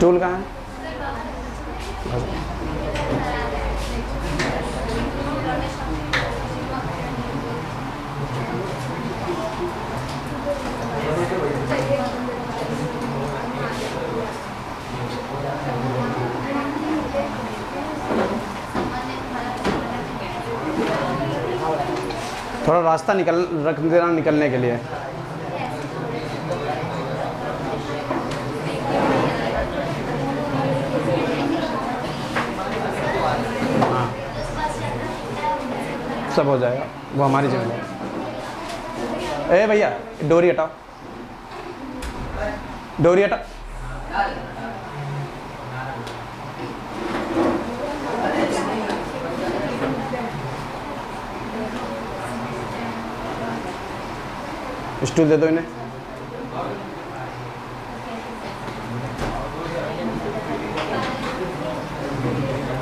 Stool कहाँ है? थोड़ा रास्ता रख देना निकलने के लिए। हाँ, सब हो जाएगा, वो हमारी जिम्मेदारी। ए भैया डोरी हटाओ, डोरी हटाओ। स्टूल दे दो इन्हें।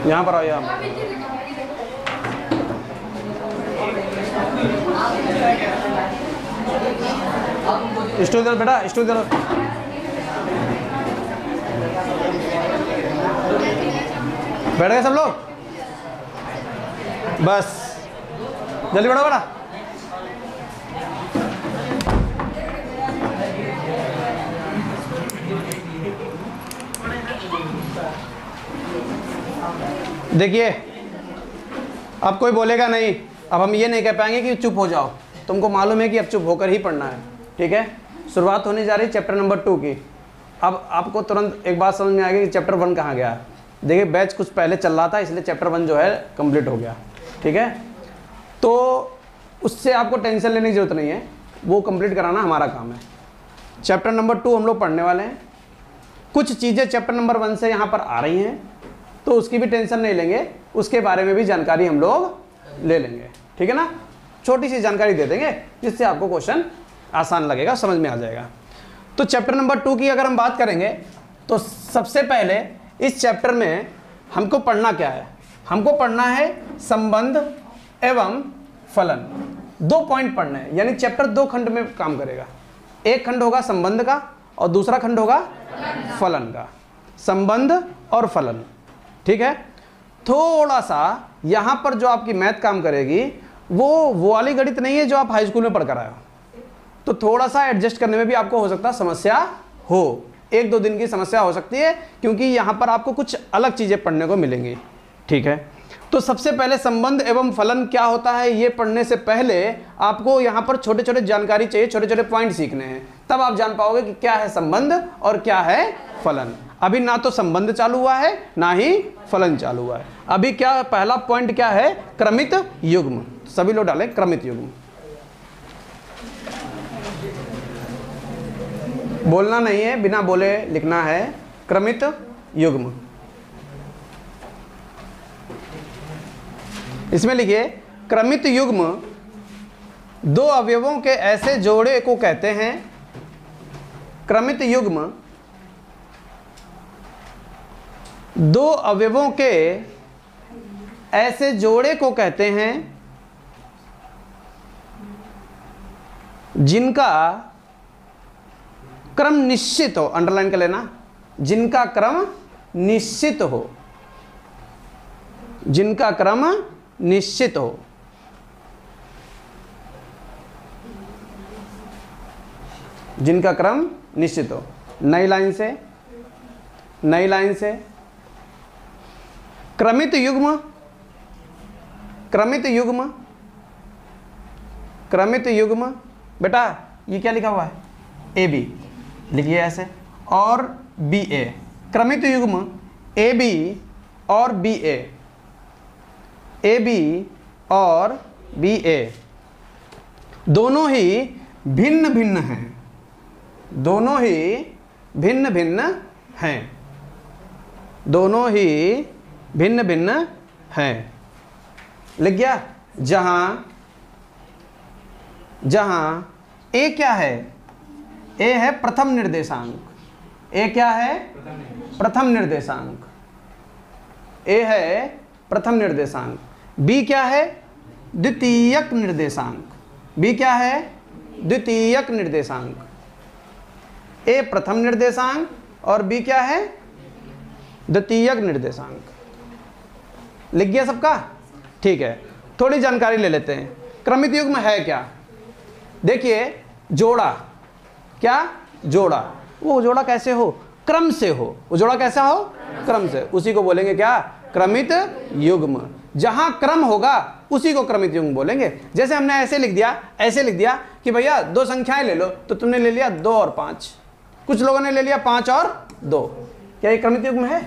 यहाँ पर आओ, यहाँ स्टूल दे दो बेटा, स्टूल दे दो। बैठ गए सब लोग? बस जल्दी बैठो बेटा। देखिए अब कोई बोलेगा नहीं, अब हम ये नहीं कह पाएंगे कि चुप हो जाओ, तुमको मालूम है कि अब चुप होकर ही पढ़ना है, ठीक है। शुरुआत होने जा रही है चैप्टर नंबर 2 की। अब आपको तुरंत एक बात समझ में आएगी कि चैप्टर 1 कहाँ गया। देखिए बैच कुछ पहले चल रहा था, इसलिए चैप्टर 1 जो है कंप्लीट हो गया, ठीक है। तो उससे आपको टेंशन लेने की जरूरत नहीं है, वो कंप्लीट कराना हमारा काम है। चैप्टर नंबर 2 हम लोग पढ़ने वाले हैं। कुछ चीज़ें चैप्टर नंबर 1 से यहाँ पर आ रही हैं, तो उसकी भी टेंशन नहीं लेंगे, उसके बारे में भी जानकारी हम लोग ले लेंगे, ठीक है ना। छोटी सी जानकारी दे देंगे जिससे आपको क्वेश्चन आसान लगेगा, समझ में आ जाएगा। तो चैप्टर नंबर 2 की अगर हम बात करेंगे तो सबसे पहले इस चैप्टर में हमको पढ़ना क्या है? हमको पढ़ना है संबंध एवं फलन। 2 पॉइंट पढ़ने हैं, यानी चैप्टर 2 खंड में काम करेगा। एक खंड होगा संबंध का और दूसरा खंड होगा फलन का। संबंध और फलन, ठीक है। थोड़ा सा यहाँ पर जो आपकी मैथ काम करेगी वो वाली गणित नहीं है जो आप हाई स्कूल में पढ़ कर आए हो, तो थोड़ा सा एडजस्ट करने में भी आपको हो सकता है समस्या हो, 1-2 दिन की समस्या हो सकती है, क्योंकि यहाँ पर आपको कुछ अलग चीज़ें पढ़ने को मिलेंगी, ठीक है। तो सबसे पहले संबंध एवं फलन क्या होता है ये पढ़ने से पहले आपको यहाँ पर छोटे छोटे जानकारी चाहिए, छोटे छोटे पॉइंट सीखने हैं, तब आप जान पाओगे कि क्या है संबंध और क्या है फलन। अभी ना तो संबंध चालू हुआ है ना ही फलन चालू हुआ है। अभी क्या पहला पॉइंट क्या है? क्रमित युग्म। सभी लोग डालें क्रमित युग्म। बोलना नहीं है, बिना बोले लिखना है क्रमित युग्म। इसमें लिखिए क्रमित युग्म 2 अवयवों के ऐसे जोड़े को कहते हैं। क्रमित युग्म 2 अवयवों के ऐसे जोड़े को कहते हैं जिनका क्रम निश्चित हो। अंडरलाइन कर लेना, जिनका क्रम निश्चित हो, जिनका क्रम निश्चित हो। जिनका क्रम निश्चित हो। नई लाइन से, नई लाइन से क्रमित युग्म, क्रमित युग्म, क्रमित युग्म। बेटा ये क्या लिखा हुआ है? ए बी लिखिए ऐसे, और बी ए। क्रमित युग्म ए बी और बी ए, ए बी और बी ए दोनों ही भिन्न भिन्न हैं, दोनों ही भिन्न भिन्न हैं, दोनों ही भिन्न भिन्न हैं। लिख गया? जहां जहां ए क्या है? ए है प्रथम निर्देशांक। ए क्या है? प्रथम निर्देशांक। ए है प्रथम निर्देशांक। बी क्या है? द्वितीयक निर्देशांक। बी क्या है? द्वितीयक निर्देशांक। ए प्रथम निर्देशांक और बी क्या है? द्वितीयक निर्देशांक। लिख गया सबका? ठीक है, थोड़ी जानकारी ले लेते हैं। क्रमित युग्म है क्या? देखिए, जोड़ा, क्या जोड़ा, वो जोड़ा कैसे हो? क्रम से हो। वो जोड़ा कैसा हो? क्रम से। उसी को बोलेंगे क्या? क्रमित युग्म। जहां क्रम होगा उसी को क्रमित युग्म बोलेंगे। जैसे हमने ऐसे लिख दिया, ऐसे लिख दिया कि भैया दो संख्याएं ले लो, तो तुमने ले लिया 2 और 5, कुछ लोगों ने ले लिया 5 और 2। क्या ये क्रमित युग्म है?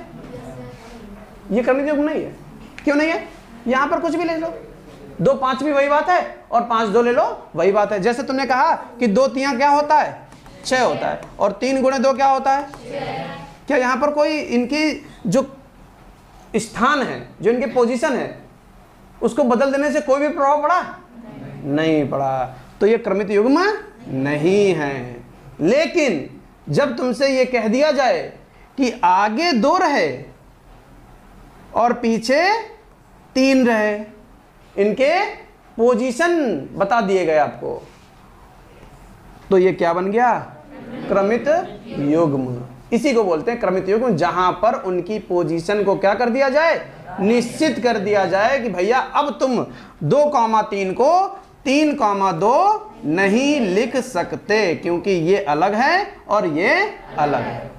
ये क्रमित युग्म नहीं है। क्यों नहीं है? यहां पर कुछ भी ले लो, 2 5 भी वही बात है, और 5 2 ले लो वही बात है। जैसे तुमने कहा कि 2 3 क्या होता है? 6 होता है, और 3 गुणे 2 क्या होता है? 6। क्या यहाँ पर कोई इनकी जो स्थान है, जो इनके पोजीशन है, उसको बदल देने से कोई भी प्रभाव पड़ा? नहीं पड़ा। तो ये क्रमित युग्म नहीं है। लेकिन जब तुमसे ये कह दिया जाए कि आगे 2 रहे और पीछे 3 रहे, इनके पोजीशन बता दिए गए आपको, तो ये क्या बन गया? क्रमित युग्म। इसी को बोलते हैं क्रमित युग्म, जहां पर उनकी पोजीशन को क्या कर दिया जाए? निश्चित कर दिया जाए कि भैया अब तुम 2,3 को 3,2 नहीं लिख सकते, क्योंकि ये अलग है और ये अलग है।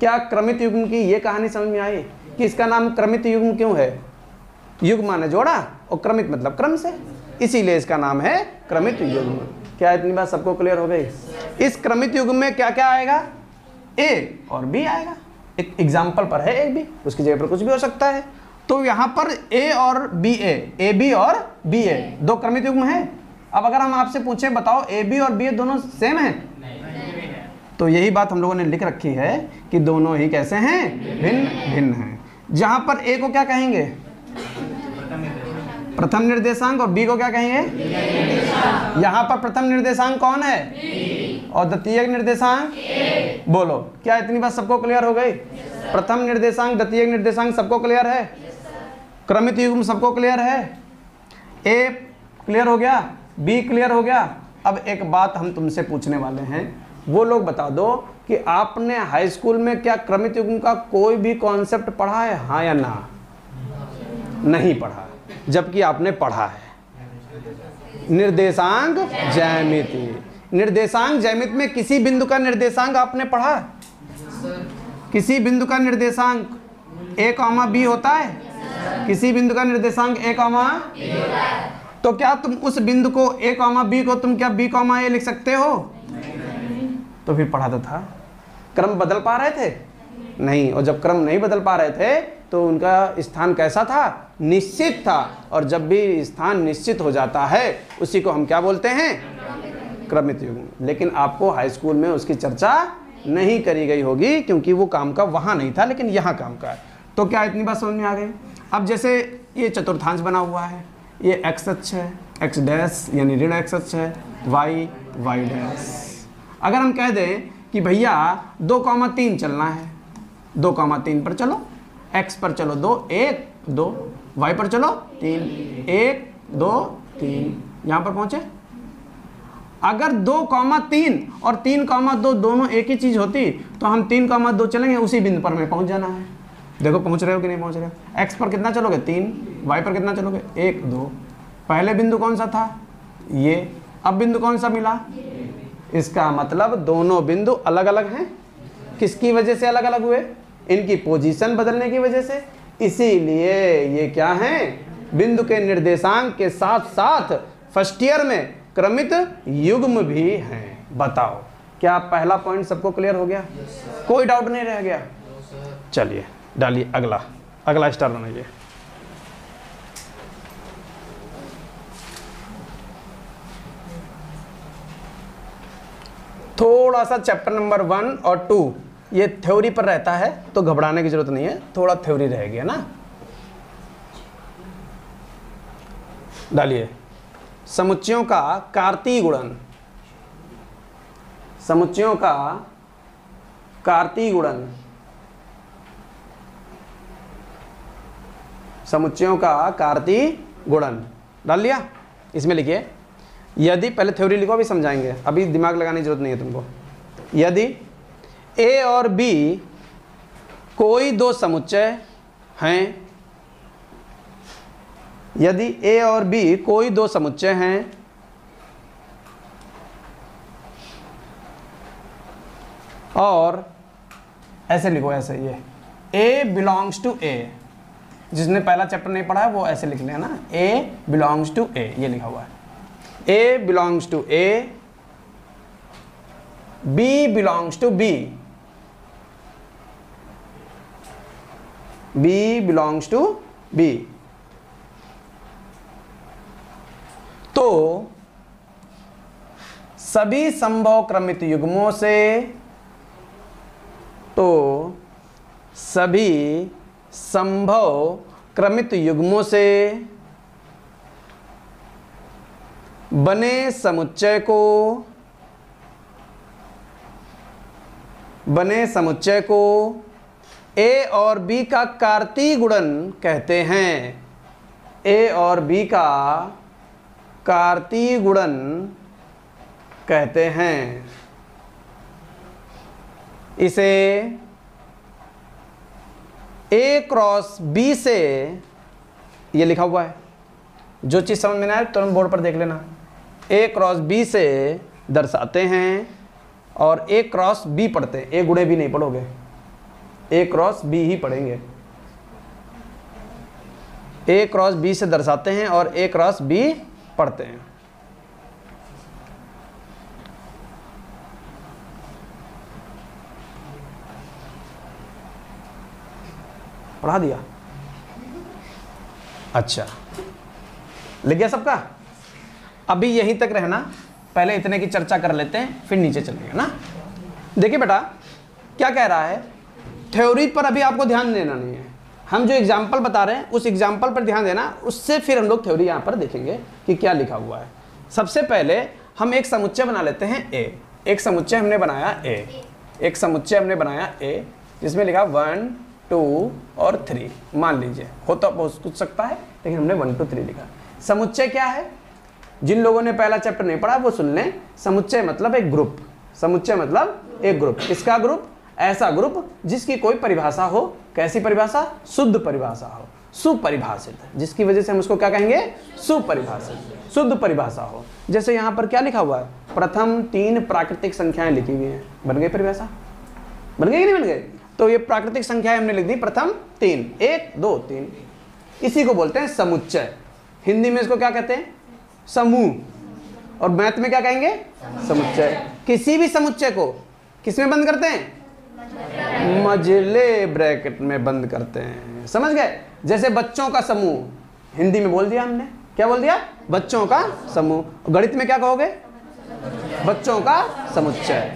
क्या क्रमित युग्म की ये कहानी समझ में आई कि इसका नाम क्रमित युग्म क्यों है? युग्म माने जोड़ा और क्रमित मतलब क्रम से, इसीलिए इसका नाम है क्रमित युग्म। क्या इतनी बात सबको क्लियर हो गई? इस क्रमित युग्म में क्या क्या आएगा? ए और बी आएगा। एक एग्जाम्पल पर है ए बी, उसकी जगह पर कुछ भी हो सकता है। तो यहाँ पर ए और बी ए बी और बी ए 2 क्रमित युग्म है। अब अगर हम आपसे पूछे बताओ ए बी और बी ए दोनों सेम है? तो यही बात हम लोगों ने लिख रखी है कि दोनों ही कैसे हैं? भिन्न भिन्न हैं। जहां पर ए को क्या कहेंगे? प्रथम निर्देशांक, और बी को क्या कहेंगे? यहाँ पर प्रथम निर्देशांक कौन है? और द्वितीयक निर्देशांक? बोलो, क्या इतनी बात सबको क्लियर हो गई? प्रथम निर्देशांक, द्वितीयक निर्देशांक सबको क्लियर है? क्रमित युग्म सबको क्लियर है? ए क्लियर हो गया, बी क्लियर हो गया। अब एक बात हम तुमसे पूछने वाले हैं, वो लोग बता दो कि आपने हाई स्कूल में क्या क्रमित युग्म का कोई भी कॉन्सेप्ट पढ़ा है? हाँ या ना? नहीं पढ़ा, जबकि आपने पढ़ा है निर्देशांक ज्यामिति। निर्देशांक ज्यामिति में किसी बिंदु का निर्देशांक आपने पढ़ा? किसी बिंदु का निर्देशांक a, b होता है? किसी बिंदु का निर्देशांक a, तो क्या तुम उस बिंदु को a, b को तुम क्या b, a लिख सकते हो? तो फिर पढ़ा तो था। क्रम बदल पा रहे थे? नहीं। और जब क्रम नहीं बदल पा रहे थे तो उनका स्थान कैसा था? निश्चित था। और जब भी स्थान निश्चित हो जाता है उसी को हम क्या बोलते हैं? क्रमित युग्म। लेकिन आपको हाई स्कूल में उसकी चर्चा नहीं करी गई होगी, क्योंकि वो काम का वहाँ नहीं था, लेकिन यहाँ काम का है। तो क्या इतनी बात समझ में आ गई? अब जैसे ये चतुर्थांश बना हुआ है, ये x अक्ष है, x डैश यानी ऋण x अक्ष है, y डैश। अगर हम कह दें कि भैया 2,3 चलना है, 2,3 पर चलो, x पर चलो 2 1 2, y पर चलो 3 1 2 3, यहाँ पर पहुँचे। अगर 2,3 और 3,2 दोनों एक ही चीज़ होती तो हम 3,2 चलेंगे, उसी बिंदु पर में पहुँच जाना है। देखो पहुँच रहे हो कि नहीं पहुँच रहे हो? x पर कितना चलोगे? 3, y पर कितना चलोगे? 1 2। पहले बिंदु कौन सा था? ये। अब बिंदु कौन सा मिला? इसका मतलब दोनों बिंदु अलग अलग हैं। किसकी वजह से अलग अलग हुए? इनकी पोजीशन बदलने की वजह से। इसीलिए ये क्या हैं? बिंदु के निर्देशांक के साथ साथ फर्स्ट ईयर में क्रमित युग्म भी हैं। बताओ, क्या पहला पॉइंट सबको क्लियर हो गया? कोई डाउट नहीं रह गया? चलिए डालिए अगला स्टार बनाइए। थोड़ा सा चैप्टर नंबर 1 और 2 ये थ्योरी पर रहता है, तो घबराने की जरूरत नहीं है, थोड़ा थ्योरी रहेगी, है ना। डालिए समुच्चयों का कार्तीय गुणन। समुच्चयों का कार्तीय गुणन। समुच्चयों का कार्तीय गुणन डाल लिया। इसमें लिखिए, यदि, पहले थ्योरी लिखो, अभी समझाएंगे, अभी दिमाग लगाने की जरूरत नहीं है तुमको। यदि a और b कोई दो समुच्चय हैं, यदि ए और बी कोई दो समुच्चय हैं और ऐसे लिखो, ऐसे ये ए बिलोंग्स टू ए, जिसने पहला चैप्टर नहीं पढ़ा है वो ऐसे लिख लेना, ए बिलोंग्स टू ए, ये लिखा हुआ है, A belongs to A, B belongs to B, B belongs to B, तो सभी संभव क्रमित युग्मों से, तो सभी संभव क्रमित युग्मों से बने समुच्चय को ए और बी का कार्तीय गुणन कहते हैं, ए और बी का कार्तीय गुणन कहते हैं। इसे ए क्रॉस बी से, ये लिखा हुआ है, जो चीज़ समझ में ना आए तुरंत बोर्ड पर देख लेना, ए क्रॉस बी से दर्शाते हैं और ए क्रॉस बी पढ़ते हैं, ए गुणे भी नहीं पढ़ोगे, ए क्रॉस बी ही पढ़ेंगे, ए क्रॉस बी से दर्शाते हैं और ए क्रॉस बी पढ़ते हैं। पढ़ा दिया? अच्छा, लिख गया सबका? अभी यहीं तक रहना, पहले इतने की चर्चा कर लेते हैं फिर नीचे चलेंगे ना। देखिए बेटा क्या कह रहा है, थ्योरी पर अभी आपको ध्यान देना नहीं है, हम जो एग्जाम्पल बता रहे हैं उस एग्जाम्पल पर ध्यान देना, उससे फिर हम लोग थ्योरी यहाँ पर देखेंगे कि क्या लिखा हुआ है। सबसे पहले हम एक समुच्चय बना लेते हैं ए, एक समुच्चय हमने बनाया ए, एक समुच्चय हमने बनाया ए जिसमें लिखा 1 2 और 3, मान लीजिए, होता कुछ सकता है लेकिन हमने 1 2 3 लिखा। समुच्चय क्या है, जिन लोगों ने पहला चैप्टर नहीं पढ़ा वो सुन लें, समुच्चय मतलब एक ग्रुप, समुच्चय मतलब एक ग्रुप, किसका ग्रुप, ऐसा ग्रुप जिसकी कोई परिभाषा हो, कैसी परिभाषा, शुद्ध परिभाषा हो, सुपरिभाषित, जिसकी वजह से हम उसको क्या कहेंगे, सुपरिभाषित, शुद्ध परिभाषा हो। जैसे यहाँ पर क्या लिखा हुआ है, प्रथम 3 प्राकृतिक संख्याएं लिखी हुई हैं, बन गई परिभाषा, बन गई कि नहीं बन गई? तो ये प्राकृतिक संख्याएं हमने लिख दी, प्रथम 3, 1 2 3, इसी को बोलते हैं समुच्चय। हिंदी में इसको क्या कहते हैं, समूह, और मैथ में क्या कहेंगे, समुच्चय। किसी भी समुच्चय को किसमें बंद करते हैं, मझले ब्रैकेट में बंद करते हैं, समझ गए? जैसे बच्चों का समूह, हिंदी में बोल दिया हमने, क्या बोल दिया, बच्चों का समूह। गणित में क्या कहोगे, बच्चों का समुच्चय।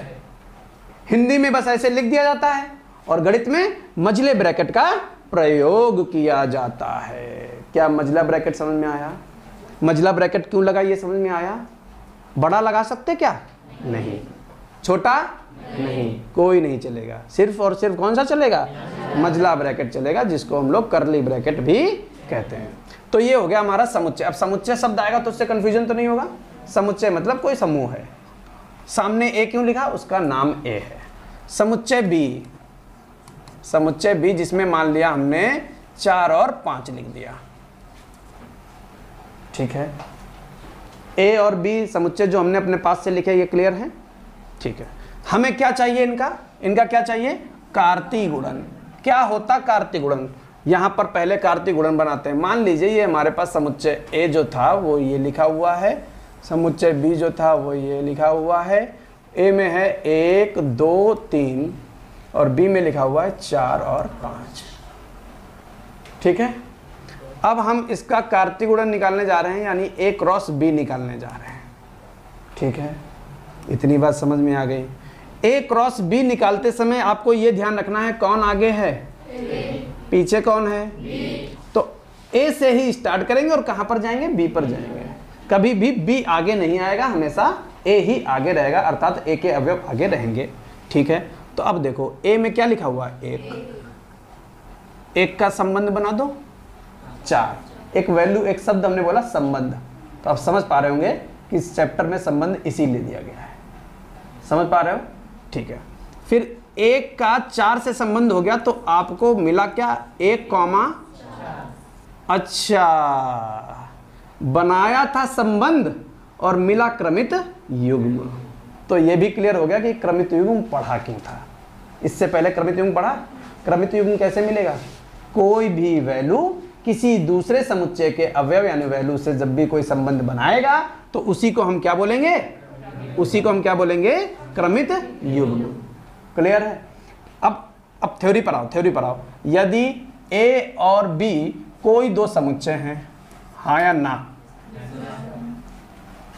हिंदी में बस ऐसे लिख दिया जाता है और गणित में मझले ब्रैकेट का प्रयोग किया जाता है। क्या मझला ब्रैकेट समझ में आया? मझला ब्रैकेट क्यों लगा ये समझ में आया? बड़ा लगा सकते क्या? नहीं। छोटा? नहीं, कोई नहीं चलेगा, सिर्फ और सिर्फ कौन सा चलेगा, मझला ब्रैकेट चलेगा, जिसको हम लोग करली ब्रैकेट भी कहते हैं। तो ये हो गया हमारा समुच्चय। अब समुच्चय शब्द आएगा तो उससे कंफ्यूजन तो नहीं होगा, समुच्चय मतलब कोई समूह है। सामने ए क्यों लिखा, उसका नाम ए है। समुच्चय बी, समुच्चय बी जिसमें मान लिया हमने 4 और 5 लिख दिया, ठीक है। ए और बी समुच्चय जो हमने अपने पास से लिखे, ये क्लियर है, ठीक है। हमें क्या चाहिए, इनका क्या चाहिए, कार्तीय गुणन। क्या होता कार्तीय गुणन, यहां पर पहले कार्तीय गुणन बनाते हैं। मान लीजिए ये हमारे पास समुच्चय ए जो था वो ये लिखा हुआ है, समुच्चय बी जो था वो ये लिखा हुआ है। ए में है 1 2 3 और बी में लिखा हुआ है 4 और 5, ठीक है। अब हम इसका कार्तीय गुणन निकालने जा रहे हैं, यानी ए क्रॉस बी निकालने जा रहे हैं, ठीक है। इतनी बात समझ में आ गई। ए क्रॉस बी निकालते समय आपको ये ध्यान रखना है कौन आगे है, पीछे कौन है, तो ए से ही स्टार्ट करेंगे और कहां पर जाएंगे, बी पर जाएंगे। कभी भी बी आगे नहीं आएगा, हमेशा ए ही आगे रहेगा, अर्थात ए के अवयव आगे रहेंगे, ठीक है। तो अब देखो ए में क्या लिखा हुआ है, 1 का संबंध बना दो 4, एक वैल्यू, एक शब्द हमने बोला संबंध। तो आप समझ पा रहे होंगे कि इस चैप्टर में संबंध इसीलिए दिया गया है, समझ पा रहे हो, ठीक है। फिर 1 का 4 से संबंध हो गया तो आपको मिला क्या 1, अच्छा बनाया था संबंध और मिला क्रमित युग्म। तो ये भी क्लियर हो गया कि क्रमित युग्म पढ़ा क्यों था। इससे पहले क्रमित युग्म पढ़ा। क्रमित युग्म कैसे मिलेगा? कोई भी वैल्यू किसी दूसरे समुच्चय के अवयव यानी वैल्यू से जब भी कोई संबंध बनाएगा तो उसी को हम क्या बोलेंगे? उसी को हम क्या बोलेंगे? क्रमित युग्म। क्लियर है? अब थ्योरी पर आओ। यदि ए और बी कोई दो समुच्चय हैं, हाँ या ना,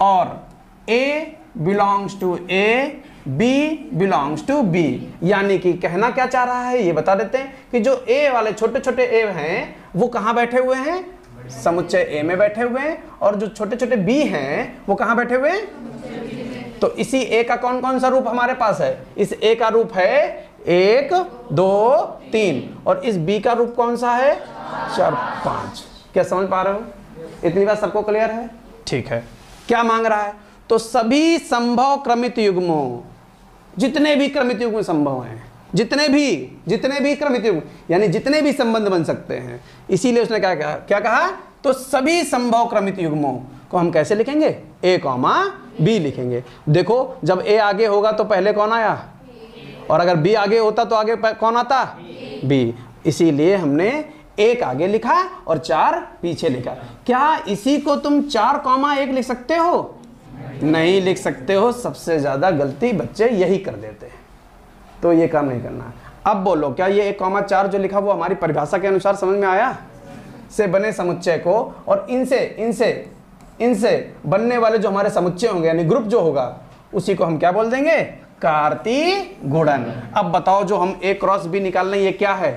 और A belongs to A, B belongs to B, यानी कि कहना क्या चाह रहा है ये बता देते हैं कि जो ए वाले छोटे छोटे ए हैं वो कहाँ बैठे हुए हैं? समुच्चय ए में बैठे हुए हैं। और जो छोटे छोटे बी हैं वो कहाँ बैठे हुए हैं? तो इसी ए का कौन कौन सा रूप हमारे पास है? इस ए का रूप है 1, 2, 3, और इस बी का रूप कौन सा है? 4, 5। क्या समझ पा रहे हो? इतनी बात सबको क्लियर है? ठीक है। क्या मांग रहा है? तो सभी संभव क्रमित युग्मों, जितने भी क्रमित युग्म संभव हैं, जितने भी क्रमित युग्म यानी जितने भी संबंध बन सकते हैं, इसीलिए उसने क्या कहा? तो सभी संभव क्रमित युग्मों को हम कैसे लिखेंगे? ए, बी लिखेंगे। देखो जब ए आगे होगा तो पहले कौन आया? और अगर बी आगे होता तो आगे कौन आता? बी। इसीलिए हमने 1 आगे लिखा और 4 पीछे लिखा। क्या इसी को तुम 4, 1 लिख सकते हो? नहीं लिख सकते हो। सबसे ज्यादा गलती बच्चे यही कर देते हैं, तो ये काम नहीं करना। अब बोलो, क्या ये 1, 4 जो लिखा वो हमारी परिभाषा के अनुसार समझ में आया? से बने समुच्चय को और इनसे बनने वाले जो हमारे समुच्चय होंगे यानी ग्रुप जो होगा उसी को हम क्या बोल देंगे? कार्तीय गुणन। अब बताओ जो हम A क्रॉस B निकाल रहे हैं ये क्या है?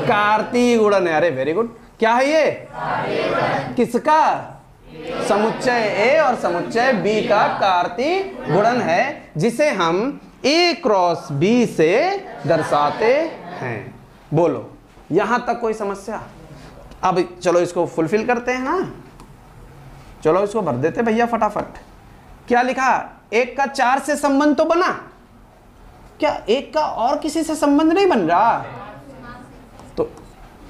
कार्तीय गुणन है। अरे वेरी गुड। क्या है ये? किसका? समुच्चय A और समुच्चय B का कार्तीय गुणन है, जिसे हम A क्रॉस B से दर्शाते हैं। बोलो यहां तक कोई समस्या? अब चलो इसको फुलफिल करते हैं ना। चलो इसको भर देते भैया फटाफट। क्या लिखा? 1 का 4 से संबंध तो बना, क्या 1 का और किसी से संबंध नहीं बन रहा? तो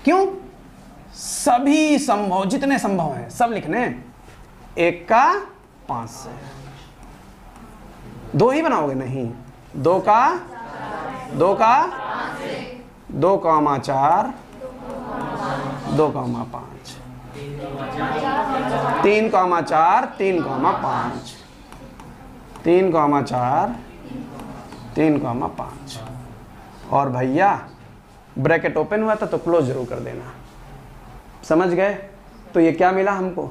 क्यों? सभी संभव, जितने संभव हैं सब लिखने। 1 का 5 से 2 ही बनाओगे? नहीं, 2 का 4, 2, 4, 2, 5, 3, 4, 3, 5, 3, 4, 3, 5। और भैया ब्रैकेट ओपन हुआ था तो क्लोज जरूर कर देना। समझ गए? तो ये क्या मिला हमको?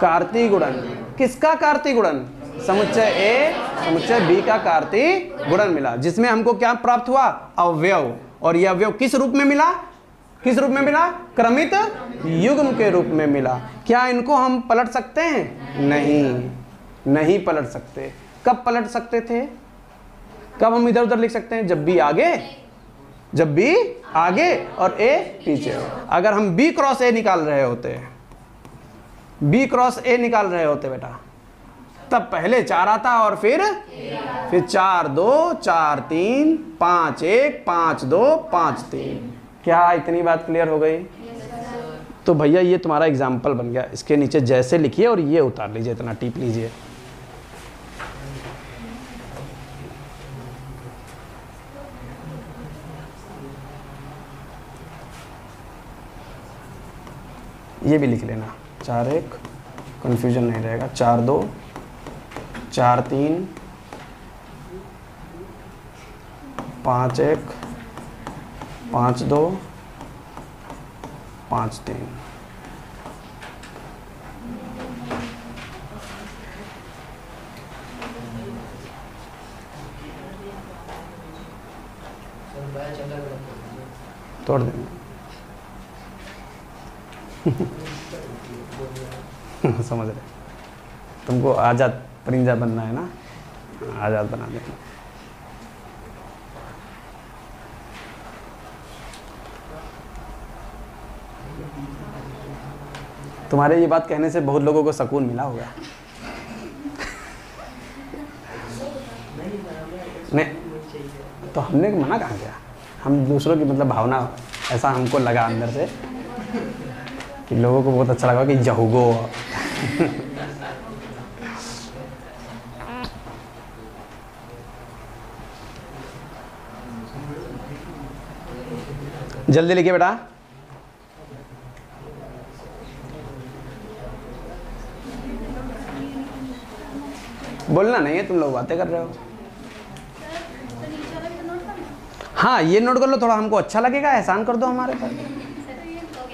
कार्तीय गुणन। किसका कार्तीय गुणन? समुच्चय ए समुच्चय बी का कार्तीय गुणन मिला, जिसमें हमको क्या प्राप्त हुआ? अवयव। और यह अवयव किस रूप में मिला? किस रूप में मिला? क्रमित युग्म के रूप में मिला। क्या इनको हम पलट सकते हैं? नहीं पलट सकते। कब पलट सकते थे? कब हम इधर उधर लिख सकते हैं? जब बी आगे और ए पीछे हो। अगर हम बी क्रॉस ए निकाल रहे होते बेटा, तब पहले 4 आता और फिर 4, 2, 4, 3, 5, 1, 5, 2, 5, 3। क्या इतनी बात क्लियर हो गई? तो भैया ये तुम्हारा एग्जाम्पल बन गया। इसके नीचे जैसे लिखिए और ये उतार लीजिए, इतना टिप लीजिए। ये भी लिख लेना। 4, 1 कंफ्यूजन नहीं रहेगा। 4, 2, 4, 3, 5, 1, 5, 2, 5, 3। तोड़ देंगे। समझ रहे? तुमको आजाद परिंदा बनना है ना, आजाद बना देना। तुम्हारे ये बात कहने से बहुत लोगों को सुकून मिला होगा। तो हमने मना कहाँ किया, हम दूसरों की मतलब भावना, ऐसा हमको लगा अंदर से कि लोगों को बहुत अच्छा लगा कि जहुगो। जल्दी लिखिए बेटा। बोलना नहीं है, तुम लोग बातें कर रहे हो। हाँ ये नोट कर लो, थोड़ा हमको अच्छा लगेगा, एहसान कर दो हमारे पर,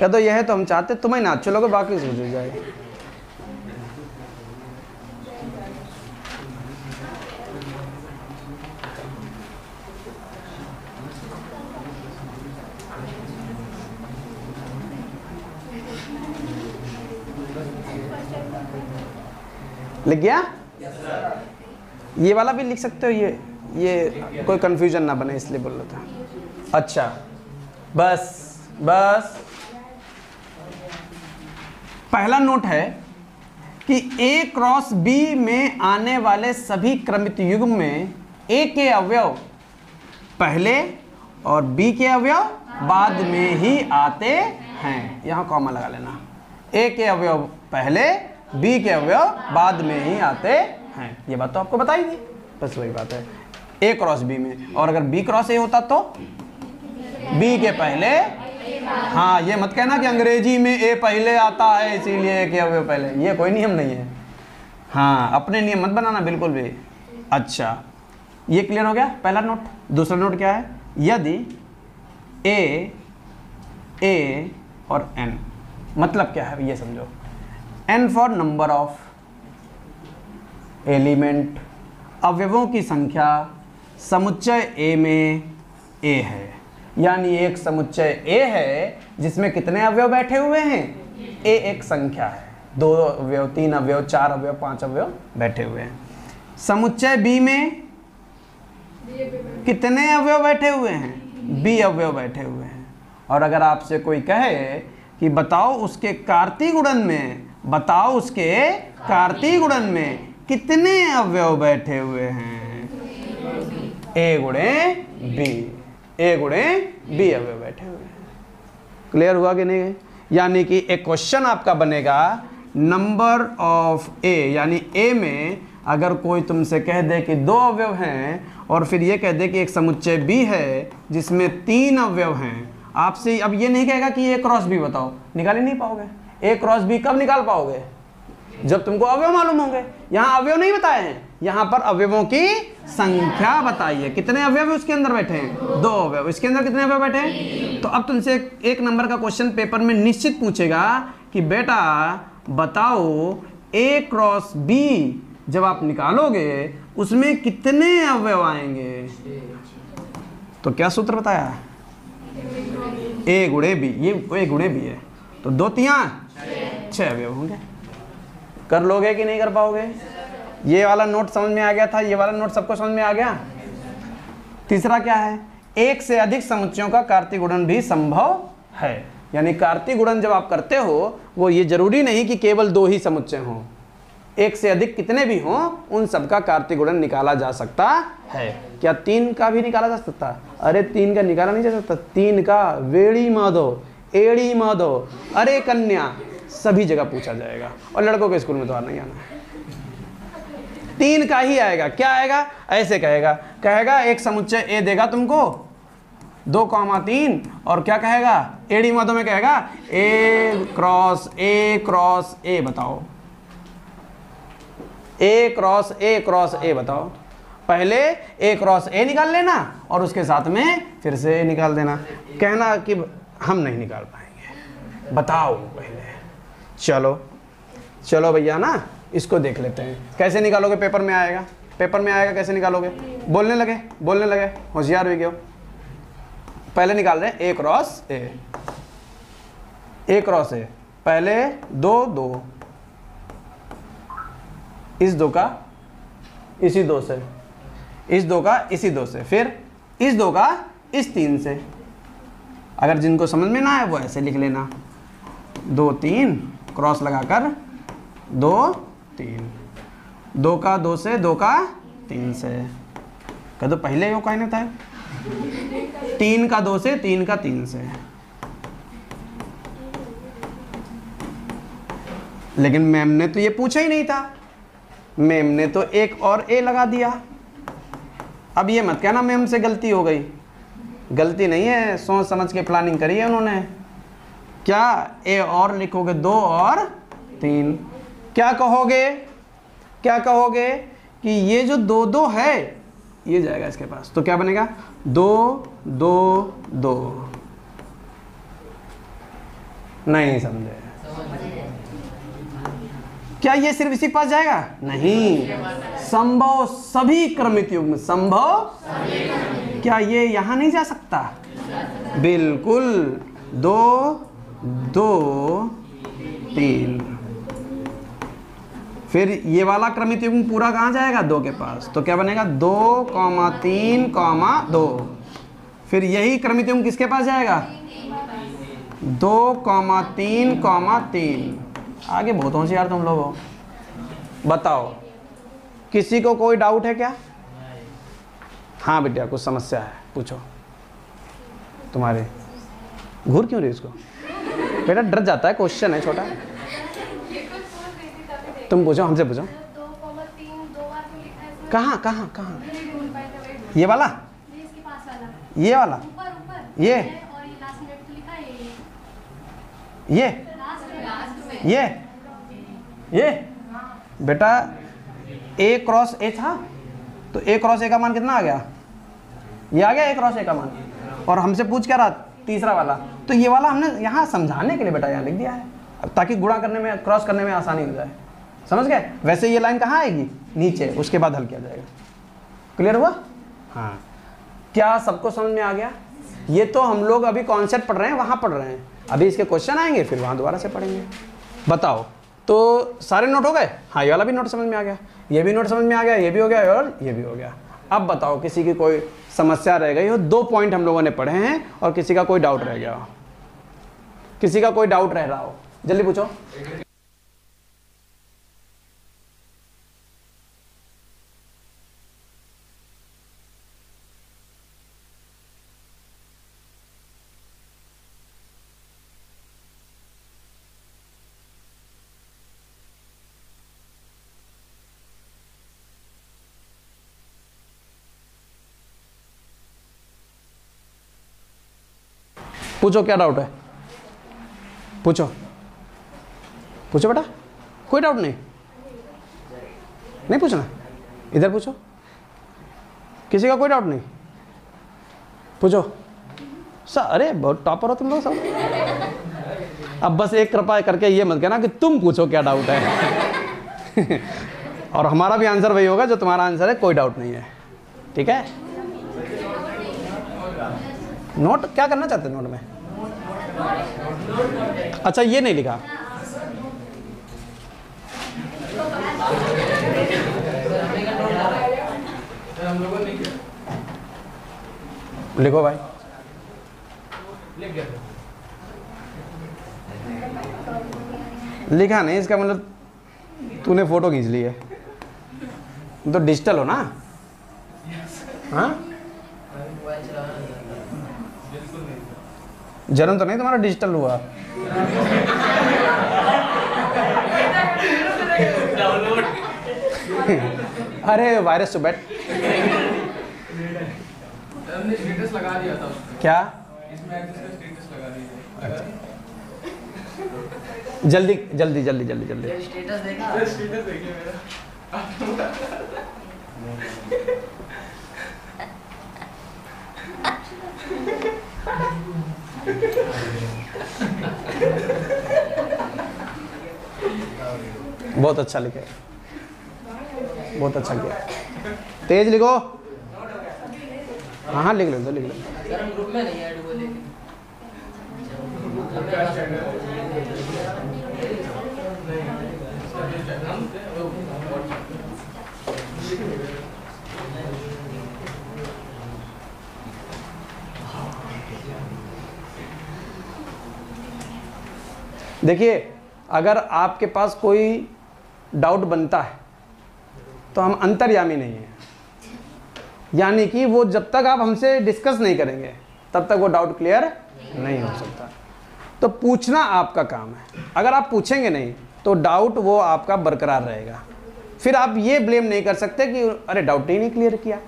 कह दो यह है तो हम चाहते तुम्हें ना अच्छे लोगों, बाकी सोच हो जाए। लिख गया? ये वाला भी लिख सकते हो, ये कोई कंफ्यूजन ना बने इसलिए बोल रहा था। अच्छा बस पहला नोट है कि A क्रॉस B में आने वाले सभी क्रमित युग्म में A के अवयव पहले और B के अवयव बाद में ही आते हैं। यहाँ कॉमा लगा लेना। A के अवयव पहले, B के अवयव बाद में ही आते हैं। ये बात तो आपको बताई थी, बस वही बात है। A क्रॉस B में, और अगर B क्रॉस A होता तो B के पहले, हाँ ये मत कहना कि अंग्रेजी में A पहले आता है इसीलिए A के अवयव पहले, ये कोई नियम नहीं है। हाँ अपने नियम मत बनाना बिल्कुल भी। अच्छा ये क्लियर हो गया पहला नोट। दूसरा नोट क्या है, यदि A और N, मतलब क्या है ये समझो। N for number of element, अवयवों की संख्या, समुच्चय A में A है, यानी एक समुच्चय A है जिसमें कितने अवयव बैठे हुए हैं, A एक संख्या है, 2 अवयव, 3 अवयव, 4 अवयव, 5 अवयव बैठे हुए हैं। समुच्चय B में कितने अवयव बैठे हुए हैं, B अवयव बैठे हुए हैं। और अगर आपसे कोई कहे कि बताओ उसके कार्तीय गुणन में, बताओ उसके कार्तीय गुणन में कितने अवयव बैठे हुए हैं, A गुणे B, A गुणे B अवयव बैठे हुए हैं। क्लियर हुआ कि नहीं? यानी कि एक क्वेश्चन आपका बनेगा नंबर ऑफ A, यानी A में अगर कोई तुमसे कह दे कि 2 अवयव हैं और फिर ये कह दे कि एक समुच्चय B है जिसमें 3 अवयव हैं, आपसे अब ये नहीं कहेगा कि A क्रॉस B बताओ, निकाल ही नहीं पाओगे। A क्रॉस B कब निकाल पाओगे, जब तुमको अवयव मालूम होंगे। यहाँ अवयव नहीं बताए हैं, यहाँ पर अवयवों की संख्या बताइए, कितने अवयव उसके अंदर बैठे हैं, 2 अवयव। इसके अंदर कितने अवयव बैठे हैं? तो अब तुमसे एक नंबर का क्वेश्चन पेपर में निश्चित पूछेगा कि बेटा बताओ A क्रॉस B जब आप निकालोगे उसमें कितने अवयव आएंगे। तो क्या सूत्र बताया, A गुणे B, ये A गुणे B है तो 2 3 6 अवयव होंगे। कर लोगे कि नहीं कर पाओगे? ये वाला नोट समझ में आ गया था, ये वाला नोट सबको समझ में आ गया। तीसरा क्या है, एक से अधिक समुच्चयों का कार्तीय गुणन भी संभव है। यानी कार्तीय गुणन जब आप करते हो वो ये जरूरी नहीं कि केवल 2 ही समुच्चय हों, एक से अधिक कितने भी हों उन सबका कार्तीय गुणन निकाला जा सकता है। क्या 3 का भी निकाला जा सकता? अरे 3 का निकाला नहीं जा सकता, 3 का वेड़ी माधो, एड़ी माधो, अरे कन्या, सभी जगह पूछा जाएगा। और लड़कों के स्कूल में तो नहीं आना है, 3 का ही आएगा। क्या आएगा, ऐसे कहेगा एक समुच्चय A देगा तुमको 2,3 और क्या कहेगा, एड़ी माधो में कहेगा A क्रॉस A बताओ, A क्रॉस A बताओ। पहले A क्रॉस A निकाल लेना और उसके साथ में फिर से A निकाल देना। कहना कि हम नहीं निकाल पाएंगे, बताओ पहले। चलो भैया ना, इसको देख लेते हैं कैसे निकालोगे। पेपर में आएगा कैसे निकालोगे। बोलने लगे होशियार भी क्यों। पहले निकाल रहे हैं A क्रॉस A, पहले 2 इस 2 का इसी 2 से, इस 2 का इसी 2 से, फिर इस 2 का इस 3 से। अगर जिनको समझ में ना आए वो ऐसे लिख लेना, 2 3 क्रॉस लगाकर 2 3, 2 का 2 से, 2 का 3 से। कह दो पहले यो कहने था 3 का 2 से, 3 का 3 से। लेकिन मैम ने तो ये पूछा ही नहीं था, मैम ने तो एक और ए लगा दिया। अब ये मत कहना मैम से गलती हो गई, गलती नहीं है, सोच समझ के प्लानिंग करी है उन्होंने। क्या ए और लिखोगे 2 और 3, क्या कहोगे, क्या कहोगे कि ये जो 2 2 है ये जाएगा इसके पास, तो क्या बनेगा 2 2 2। नहीं समझे? क्या ये सिर्फ इसी के पास जाएगा? नहीं, संभव सभी क्रमित युग्म, संभव, क्या ये यहां नहीं जा सकता? बिल्कुल, 2 2 3। फिर ये वाला क्रमित युग्म पूरा कहाँ जाएगा? 2 के पास, तो क्या बनेगा 2, 3, 2। फिर यही क्रमित युग्म किसके पास जाएगा? 2, 3, 3। आगे बहुत होशियार तुम लोग हो। बताओ, किसी को कोई डाउट है क्या? हाँ बेटा, कुछ समस्या है, पूछो। तुम्हारे घूर क्यों रही उसको? बेटा डर जाता है, क्वेश्चन है छोटा। तुम पूछो, हमसे पूछो। 2, 3 2 बार तो लिखा है। कहाँ कहाँ कहाँ? ये वाला, इसके पास वाला, ये वाला, ऊपर ऊपर ये, और ये लास्ट में तो लिखा है ये, लास्ट में ये बेटा ए क्रॉस ए था, तो ए क्रॉस ए का मान कितना आ गया? ये आ गया ए क्रॉस ए का मान। और हमसे पूछ क्या रहा? तीसरा वाला, तो ये वाला हमने यहाँ समझाने के लिए बेटा यहाँ लिख दिया है, ताकि गुणा करने में, क्रॉस करने में आसानी हो जाए। समझ गए? वैसे ये लाइन कहाँ आएगी? नीचे, उसके बाद हल किया जाएगा। क्लियर हुआ? हाँ, क्या सबको समझ में आ गया? ये तो हम लोग अभी कॉन्सेप्ट पढ़ रहे हैं, वहाँ पढ़ रहे हैं, अभी इसके क्वेश्चन आएंगे, फिर वहाँ दोबारा से पढ़ेंगे। बताओ, तो सारे नोट हो गए? हाँ, ये वाला भी नोट समझ में आ गया, ये भी नोट समझ में आ गया, ये भी हो गया और ये भी हो गया। अब बताओ, किसी की कोई समस्या रह गई हो? 2 पॉइंट हम लोगों ने पढ़े हैं और किसी का कोई डाउट रह गया हो, किसी का कोई डाउट रह रहा हो, जल्दी पूछो। पूछो, क्या डाउट है? पूछो, पूछो बेटा, कोई डाउट नहीं? नहीं पूछना? इधर पूछो, किसी का कोई डाउट नहीं? पूछो सर। अरे बहुत टॉपर हो तुम लोग सब। अब बस एक कृपा करके ये मत कहना कि तुम पूछो क्या डाउट है। और हमारा भी आंसर वही होगा जो तुम्हारा आंसर है, कोई डाउट नहीं है। ठीक है? नोट क्या करना चाहते हैं नोट में? अच्छा, ये नहीं लिखा। लिखो भाई। लिखा नहीं, इसका मतलब तूने फोटो खींच ली है। तो डिजिटल हो ना? हाँ, जन्म तो नहीं तुम्हारा डिजिटल हुआ? अरे वायरस तो बैठ। स्टेटस लगा दिया था क्या? इसमें स्टेटस लगा दिया। अच्छा, जल्दी जल्दी जल्दी जल्दी जल्दी। स्टेटस देखा? स्टेटस देखिए मेरा। बहुत अच्छा लिखे, बहुत अच्छा किया। तेज लिखो। हाँ हाँ, लिख लो लिख लो। सर हम ग्रुप में नहीं ऐड हुए, लेकिन देखिए, अगर आपके पास कोई डाउट बनता है तो हम अंतर्यामी नहीं हैं। यानी कि वो जब तक आप हमसे डिस्कस नहीं करेंगे तब तक वो डाउट क्लियर नहीं हो सकता। तो पूछना आपका काम है। अगर आप पूछेंगे नहीं तो डाउट वो आपका बरकरार रहेगा। फिर आप ये ब्लेम नहीं कर सकते कि अरे डाउट ही नहीं क्लियर किया।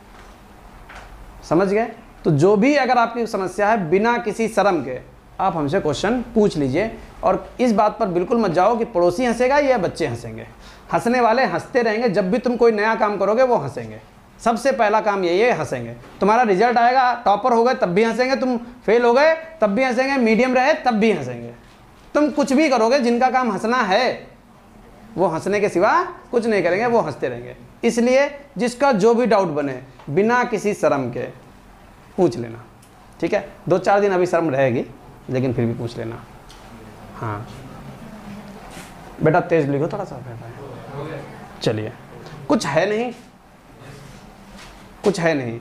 समझ गए? तो जो भी अगर आपकी समस्या है, बिना किसी शर्म के आप हमसे क्वेश्चन पूछ लीजिए। और इस बात पर बिल्कुल मत जाओ कि पड़ोसी हंसेगा या बच्चे हंसेंगे। हंसने वाले हंसते रहेंगे। जब भी तुम कोई नया काम करोगे वो हंसेंगे। सबसे पहला काम यही है, हंसेंगे। तुम्हारा रिजल्ट आएगा, टॉपर हो गए तब भी हंसेंगे, तुम फेल हो गए तब भी हंसेंगे, मीडियम रहे तब भी हंसेंगे। तुम कुछ भी करोगे, जिनका काम हंसना है वो हंसने के सिवा कुछ नहीं करेंगे, वो हंसते रहेंगे। इसलिए जिसका जो भी डाउट बने बिना किसी शर्म के पूछ लेना, ठीक है? 2-4 दिन अभी शर्म रहेगी लेकिन फिर भी पूछ लेना। हाँ बेटा तेज लिखो थोड़ा सा। चलिए, कुछ है नहीं, कुछ है नहीं।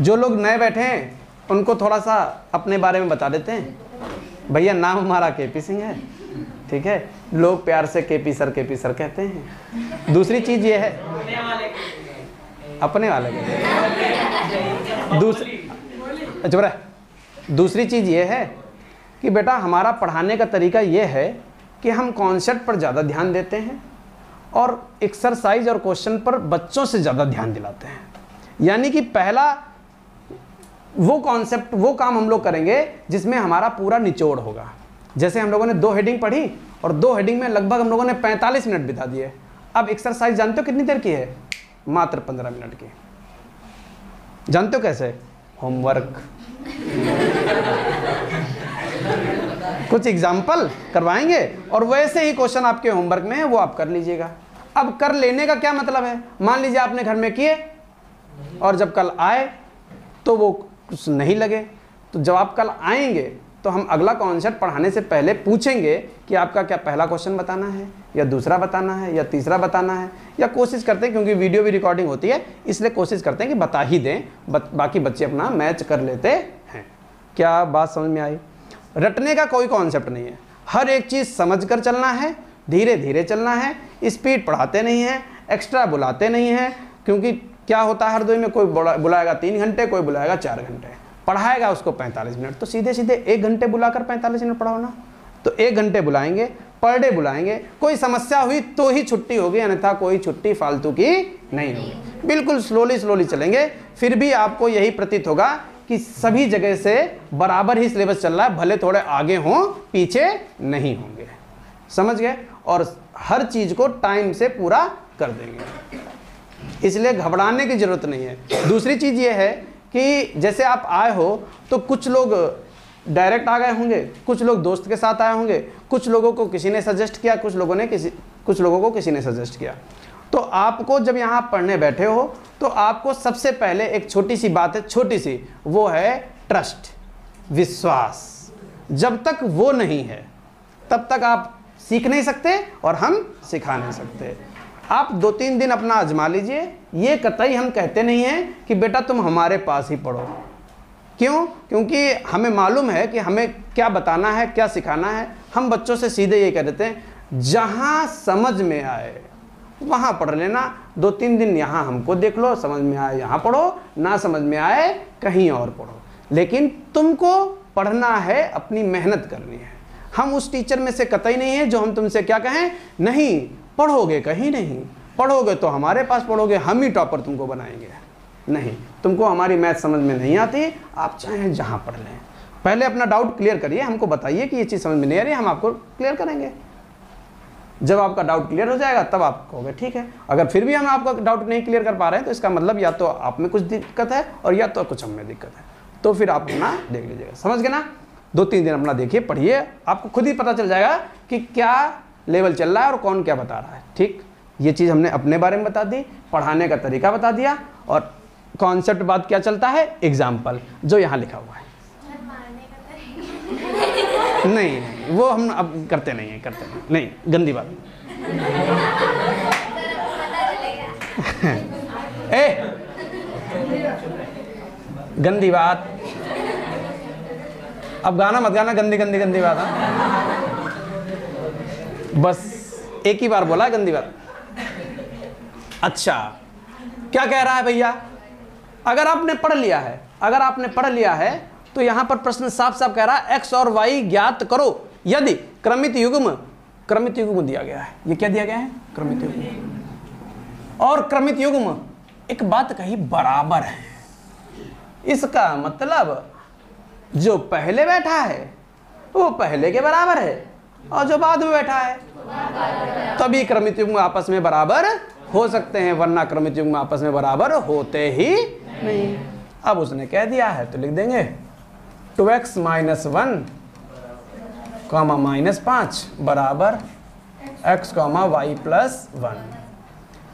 जो लोग नए बैठे हैं उनको थोड़ा सा अपने बारे में बता देते हैं। भैया नाम हमारा केपी सिंह है, ठीक है? लोग प्यार से केपी सर कहते हैं। दूसरी चीज़ ये है, अपने वाले के दूसरी चीज़ ये है कि बेटा हमारा पढ़ाने का तरीका ये है कि हम कॉन्सेप्ट पर ज़्यादा ध्यान देते हैं और एक्सरसाइज और क्वेश्चन पर बच्चों से ज़्यादा ध्यान दिलाते हैं। यानी कि पहला वो कॉन्सेप्ट, वो काम हम लोग करेंगे जिसमें हमारा पूरा निचोड़ होगा। जैसे हम लोगों ने 2 हेडिंग पढ़ी और 2 हेडिंग में लगभग हम लोगों ने 45 मिनट बिता दिए। अब एक्सरसाइज जानते हो कितनी देर की है? मात्र 15 मिनट की। जानते हो कैसे? होमवर्क। कुछ एग्जाम्पल करवाएंगे और वैसे ही क्वेश्चन आपके होमवर्क में है, वो आप कर लीजिएगा। अब कर लेने का क्या मतलब है? मान लीजिए आपने घर में किए और जब कल आए तो वो कुछ नहीं लगे, तो जब आप कल आएंगे तो हम अगला कॉन्सेप्ट पढ़ाने से पहले पूछेंगे कि आपका क्या पहला क्वेश्चन बताना है या दूसरा बताना है या तीसरा बताना है, या कोशिश करते हैं, क्योंकि वीडियो भी रिकॉर्डिंग होती है इसलिए कोशिश करते हैं कि बता ही दें, बाकी बच्चे अपना मैच कर लेते हैं। क्या बात समझ में आई? रटने का कोई कॉन्सेप्ट नहीं है। हर एक चीज़ समझ कर चलना है, धीरे धीरे चलना है। स्पीड पढ़ाते नहीं हैं, एक्स्ट्रा बुलाते नहीं हैं, क्योंकि क्या होता है हर दो में कोई बुलाएगा 3 घंटे, कोई बुलाएगा 4 घंटे, पढ़ाएगा उसको 45 मिनट। तो सीधे सीधे 1 घंटे बुलाकर 45 मिनट पढ़ाओ ना। तो 1 घंटे बुलाएंगे, पर डे बुलाएंगे। कोई समस्या हुई तो ही छुट्टी होगी, अन्यथा कोई छुट्टी फालतू की नहीं होगी। बिल्कुल स्लोली चलेंगे। फिर भी आपको यही प्रतीत होगा कि सभी जगह से बराबर ही सिलेबस चल रहा है, भले थोड़े आगे हों पीछे नहीं होंगे। समझ गए? और हर चीज़ को टाइम से पूरा कर देंगे, इसलिए घबराने की ज़रूरत नहीं है। दूसरी चीज़ ये है कि जैसे आप आए हो तो कुछ लोग डायरेक्ट आ गए होंगे, कुछ लोग दोस्त के साथ आए होंगे, कुछ लोगों को किसी ने सजेस्ट किया, कुछ लोगों को किसी ने सजेस्ट किया। तो आपको जब यहाँ पढ़ने बैठे हो तो आपको सबसे पहले एक छोटी सी बात है, छोटी सी, वो है ट्रस्ट, विश्वास। जब तक वो नहीं है तब तक आप सीख नहीं सकते और हम सिखा नहीं सकते। आप 2-3 दिन अपना आजमा लीजिए। ये कतई हम कहते नहीं हैं कि बेटा तुम हमारे पास ही पढ़ो। क्यों? क्योंकि हमें मालूम है कि हमें क्या बताना है, क्या सिखाना है। हम बच्चों से सीधे ये कह देते हैं, जहाँ समझ में आए वहाँ पढ़ लेना। 2-3 दिन यहाँ हमको देख लो, समझ में आए यहाँ पढ़ो, ना समझ में आए कहीं और पढ़ो। लेकिन तुमको पढ़ना है, अपनी मेहनत करनी है। हम उस टीचर में से कतई नहीं है जो हम तुमसे क्या कहें, नहीं पढ़ोगे कहीं नहीं, पढ़ोगे तो हमारे पास पढ़ोगे, हम ही टॉपर तुमको बनाएंगे। नहीं, तुमको हमारी मैथ समझ में नहीं आती, आप चाहें जहाँ पढ़ लें। पहले अपना डाउट क्लियर करिए, हमको बताइए कि ये चीज़ समझ में नहीं आ रही, हम आपको क्लियर करेंगे। जब आपका डाउट क्लियर हो जाएगा तब आप कहोगे ठीक है। अगर फिर भी हम आपका डाउट नहीं क्लियर कर पा रहे हैं तो इसका मतलब या तो आप में कुछ दिक्कत है और या तो कुछ हम में दिक्कत है। तो फिर आप अपना देख लीजिएगा। समझ गए ना? 2-3 दिन अपना देखिए, पढ़िए, आपको खुद ही पता चल जाएगा कि क्या लेवल चल रहा है और कौन क्या बता रहा है। ठीक, ये चीज़ हमने अपने बारे में बता दी, पढ़ाने का तरीका बता दिया, और कॉन्सेप्ट बाद क्या चलता है, एग्जाम्पल, जो यहाँ लिखा हुआ है। नहीं, वो हम अब करते नहीं, गंदी बात। गंदी बात, अब गाना मत गाना, गंदी बात। बस एक ही बार बोला है गंदी बात। अच्छा, क्या कह रहा है भैया? अगर आपने पढ़ लिया है तो यहां पर प्रश्न साफ साफ कह रहा है x और y ज्ञात करो यदि क्रमित युग्म दिया गया है। ये क्या दिया गया है? क्रमित युग्म। और क्रमित युग्म एक बात कही बराबर है, इसका मतलब जो पहले बैठा है वो पहले के बराबर है और जो बाद में बैठा है तभी क्रमित युग्म आपस में बराबर हो सकते हैं, वरना क्रमित युग्म आपस में बराबर होते ही नहीं। अब उसने कह दिया है तो लिख देंगे 2x माइनस 1 कॉमा माइनस 5 बराबर x कॉमा वाई प्लस 1।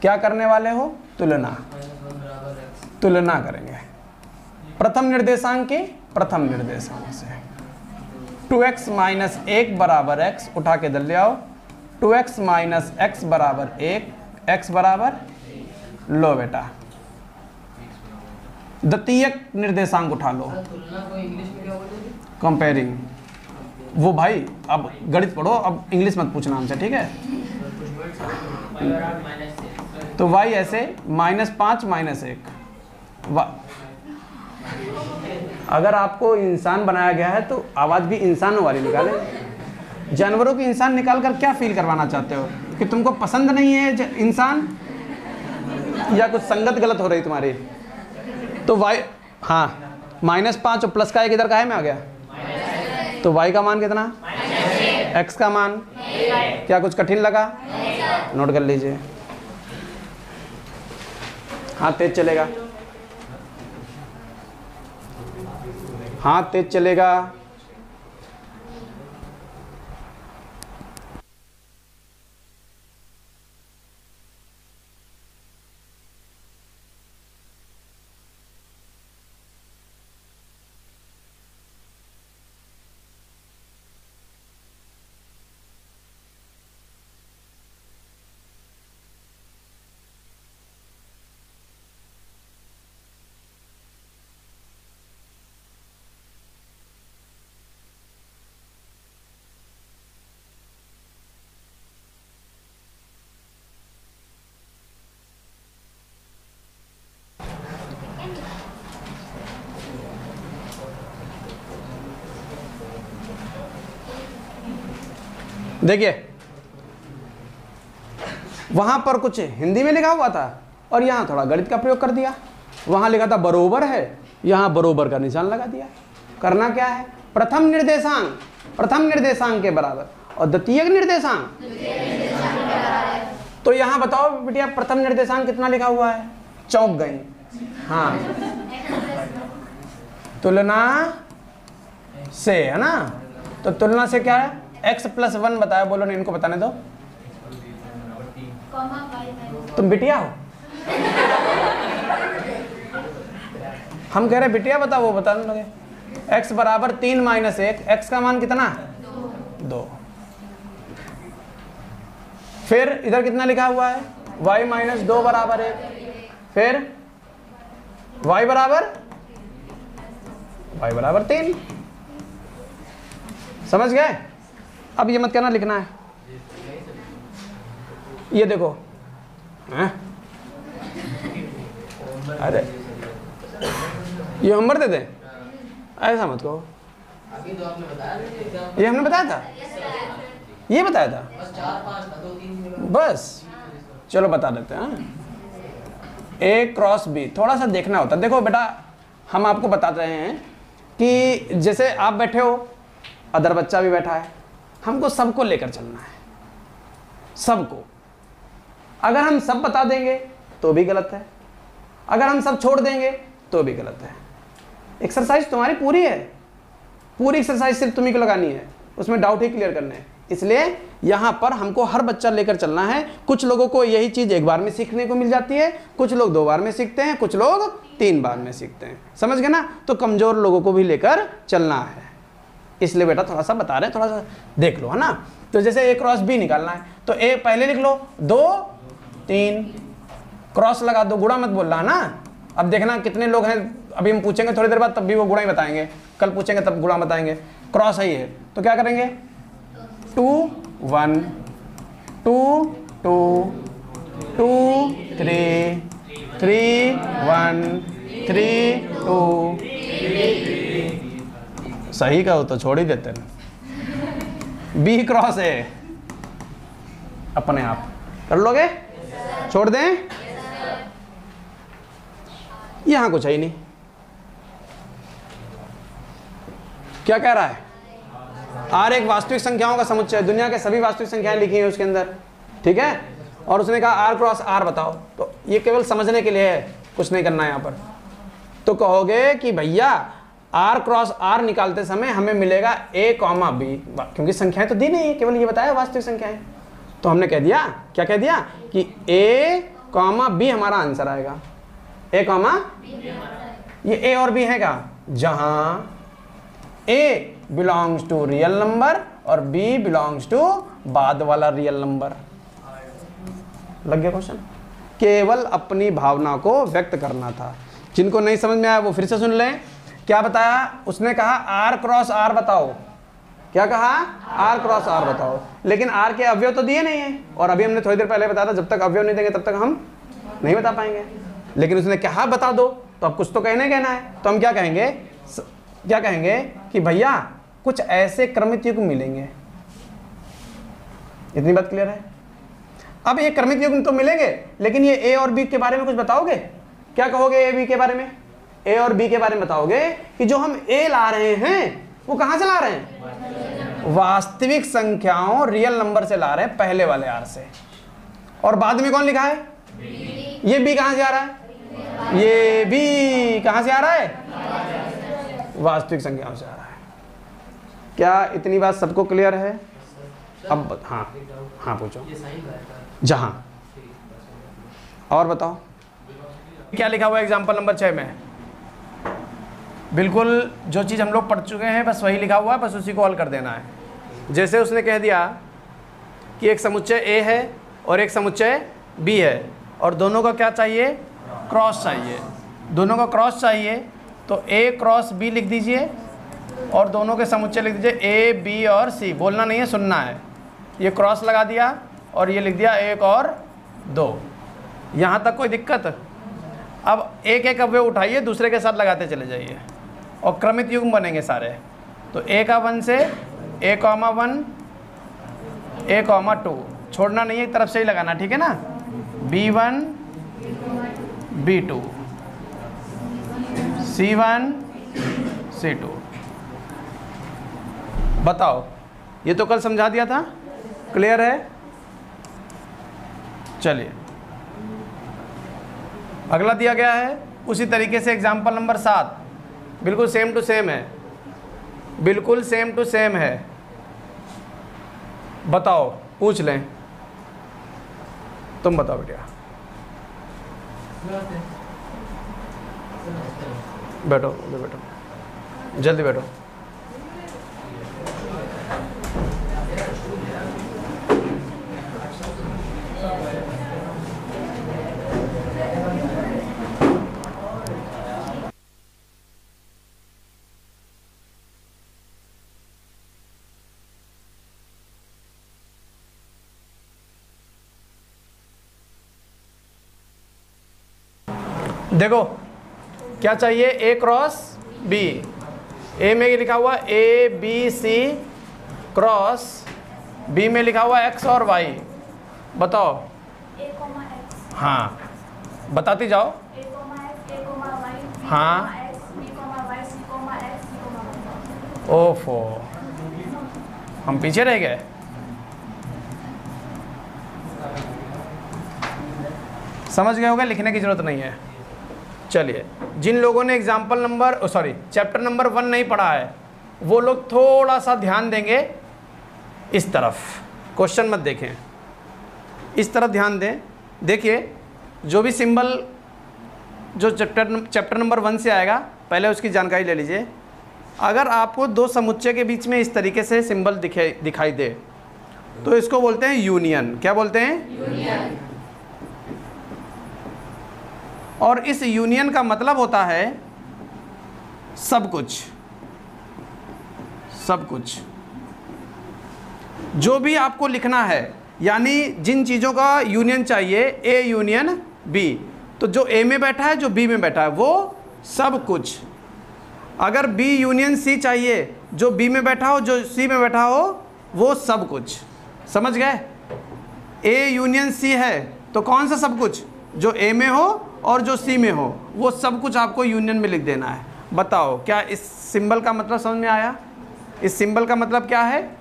क्या करने वाले हो? तुलना करेंगे प्रथम निर्देशांक के प्रथम निर्देशांक से। 2x माइनस 1 बराबर x, उठा के इधर ले आओ। 2x माइनस x बराबर 1, x बराबर, लो बेटा द्वितीयक निर्देशांक उठा लो। तुलना को इंग्लिश में क्या बोलते हैं? कंपेयरिंग। वो भाई अब गणित पढ़ो, अब इंग्लिश मत पूछना हमसे, ठीक है? तो y ऐसे -5 -1। अगर आपको इंसान बनाया गया है तो आवाज भी इंसानों वाली निकाले। जानवरों की इंसान निकाल कर क्या फील करवाना चाहते हो? कि तुमको पसंद नहीं है इंसान, या कुछ संगत गलत हो रही तुम्हारी? तो y, हाँ, -5 और प्लस का 1 इधर का है में आ गया, तो y का मान कितना? x का मान? क्या कुछ कठिन लगा? नोट कर लीजिए। हाथ तेज चलेगा, हाथ तेज चलेगा। देखिए वहां पर कुछ हिंदी में लिखा हुआ था और यहां थोड़ा गणित का प्रयोग कर दिया। वहां लिखा था बरोबर है, यहां बरोबर का निशान लगा दिया। करना क्या है? प्रथम निर्देशांक के बराबर और द्वितीयक निर्देशांक। तो यहां बताओ बेटिया प्रथम निर्देशांक कितना लिखा हुआ है? चौंक गई। हाँ, तुलना से, है ना? तो तुलना से क्या है? x + 1 बताया, बोलो नहीं, इनको बताने दो। तुम बिटिया हो? हम कह रहे बिटिया बताओ, वो बताने लगे। x बराबर 3 - 1, x का मान कितना? 2। फिर इधर कितना लिखा हुआ है? y - 2 बराबर 1। फिर y बराबर 3। समझ गए? अब ये मत कहना लिखना है। ये देखो, हैं? अरे ये होमवर्क दे दें, ऐसा मत कहो। अभी तो आपने बताया नहीं एग्जाम। ये हमने बताया था, ये बताया था बस 4-5 था, 2-3 बस। चलो बता देते हैं। A क्रॉस B थोड़ा सा देखना होता है। देखो बेटा, हम आपको बताते हैं कि जैसे आप बैठे हो, अदर बच्चा भी बैठा है, हमको सबको लेकर चलना है, सबको। अगर हम सब बता देंगे तो भी गलत है, अगर हम सब छोड़ देंगे तो भी गलत है। एक्सरसाइज तुम्हारी पूरी है, पूरी एक्सरसाइज सिर्फ तुम्ही को लगानी है, उसमें डाउट ही क्लियर करने हैं। इसलिए यहाँ पर हमको हर बच्चा लेकर चलना है। कुछ लोगों को यही चीज़ एक बार में सीखने को मिल जाती है, कुछ लोग 2 बार में सीखते हैं, कुछ लोग 3 बार में सीखते हैं। समझ गए ना? तो कमज़ोर लोगों को भी लेकर चलना है, इसलिए बेटा थोड़ा सा बता रहे हैं, थोड़ा सा देख लो, है ना? तो जैसे A क्रॉस B निकालना है तो A पहले लिख लो, 2 3 क्रॉस लगा दो, गुणा मत बोलना, है ना? अब देखना कितने लोग हैं, अभी हम पूछेंगे थोड़ी देर बाद, तब भी वो गुणा ही बताएंगे, कल पूछेंगे तब गुणा बताएंगे। क्रॉस है ये, तो क्या करेंगे? 2 1 2 2 2 3 3 1 3 2 सही का हो तो छोड़ ही देते ना। बी क्रॉस ए अपने आप कर लोगे, छोड़ दें, यहां कुछ है ही नहीं। क्या कह रहा है? आर एक वास्तविक संख्याओं का समुच्चय है, दुनिया के सभी वास्तविक संख्याएं लिखी हैं उसके अंदर, ठीक है। और उसने कहा आर क्रॉस आर बताओ, तो ये केवल समझने के लिए है, कुछ नहीं करना है यहां पर। तो कहोगे कि भैया आर क्रॉस आर निकालते समय हमें मिलेगा a कॉमा बी, क्योंकि संख्याएं तो दी नहीं है, केवल ये बताया वास्तविक संख्याएं। तो हमने कह दिया, क्या कह दिया कि a कॉमा बी हमारा आंसर आएगा। a कॉमा ये a और b है क्या, जहां a belongs to real number और b बिलोंग्स टू बाद वाला रियल नंबर। लग गया क्वेश्चन? केवल अपनी भावना को व्यक्त करना था। जिनको नहीं समझ में आया वो फिर से सुन लें। क्या बताया उसने? कहा आर क्रॉस आर बताओ। क्या कहा? आर क्रॉस आर बताओ। लेकिन आर के अवयव तो दिए नहीं है, और अभी हमने थोड़ी देर पहले बताया था जब तक अवयव नहीं देंगे तब तक हम नहीं बता पाएंगे। लेकिन उसने कहा बता दो, तो अब कुछ तो कहना है। तो हम क्या कहेंगे? क्या कहेंगे कि भैया कुछ ऐसे क्रमित युग्म मिलेंगे। इतनी बात क्लियर है? अब ये क्रमित युग्म तो मिलेंगे, लेकिन ये ए और बी के बारे में कुछ बताओगे? क्या कहोगे ए बी के बारे में? ए और बी के बारे में बताओगे कि जो हम ए ला रहे हैं वो कहां से ला रहे हैं? वास्तविक संख्याओं रियल नंबर से ला रहे हैं, पहले वाले आर से। और बाद में कौन लिखा है? ये बी कहां से आ रहा है? ये बी कहां से आ रहा है? वास्तविक संख्याओं से आ रहा है। क्या इतनी बात सबको क्लियर है? अब हाँ हाँ पूछो। जहां और बताओ क्या लिखा हुआ है एग्जाम्पल नंबर 6 में? बिल्कुल जो चीज़ हम लोग पढ़ चुके हैं बस वही लिखा हुआ है, बस उसी को हल कर देना है। जैसे उसने कह दिया कि एक समुच्चय ए है और एक समुच्चय बी है, और दोनों का क्या चाहिए? क्रॉस चाहिए। दोनों का क्रॉस चाहिए तो ए क्रॉस बी लिख दीजिए, और दोनों के समुच्चय लिख दीजिए ए बी और सी। बोलना नहीं है, सुनना है। ये क्रॉस लगा दिया और ये लिख दिया 1 और 2। यहाँ तक कोई दिक्कत? अब एक एक अवयव उठाइए, दूसरे के साथ लगाते चले जाइए और क्रमित युग्म बनेंगे सारे। तो ए का 1 से a, 1 a, 2 छोड़ना नहीं है, एक तरफ से ही लगाना, ठीक है ना? b1 b2 c1 c2। बताओ, ये तो कल समझा दिया था, क्लियर है? चलिए अगला दिया गया है उसी तरीके से एग्जाम्पल नंबर 7, बिल्कुल सेम टू सेम है, बिल्कुल सेम टू सेम है। बताओ, पूछ लें, तुम बताओ बेटा। बैठो बैठो, जल्दी बैठो। देखो क्या चाहिए? ए क्रॉस बी। ए में ये लिखा हुआ A B C cross B में लिखा हुआ एक्स और वाई। बताओ। हाँ बताती जाओ। हाँ ओफो, हम पीछे रह गए। समझ गए होगा, लिखने की जरूरत नहीं है। चलिए, जिन लोगों ने एग्जाम्पल नंबर चैप्टर नंबर 1 नहीं पढ़ा है वो लोग थोड़ा सा ध्यान देंगे इस तरफ। क्वेश्चन मत देखें, इस तरफ ध्यान दें। देखिए, जो भी सिंबल जो चैप्टर नंबर 1 से आएगा पहले उसकी जानकारी ले लीजिए। अगर आपको दो समुच्चय के बीच में इस तरीके से सिंबल दिखाई दे तो इसको बोलते हैं यूनियन। क्या बोलते हैं? यूनियन। और इस यूनियन का मतलब होता है सब कुछ, सब कुछ जो भी आपको लिखना है, यानी जिन चीज़ों का यूनियन चाहिए, ए यूनियन बी, तो जो ए में बैठा है जो बी में बैठा है वो सब कुछ। अगर बी यूनियन सी चाहिए, जो बी में बैठा हो जो सी में बैठा हो वो सब कुछ। समझ गए? ए यूनियन सी है तो कौन सा सब कुछ? जो ए में हो और जो सी में हो वो सब कुछ आपको यूनियन में लिख देना है। बताओ क्या इस सिंबल का मतलब समझ में आया? इस सिंबल का मतलब क्या है?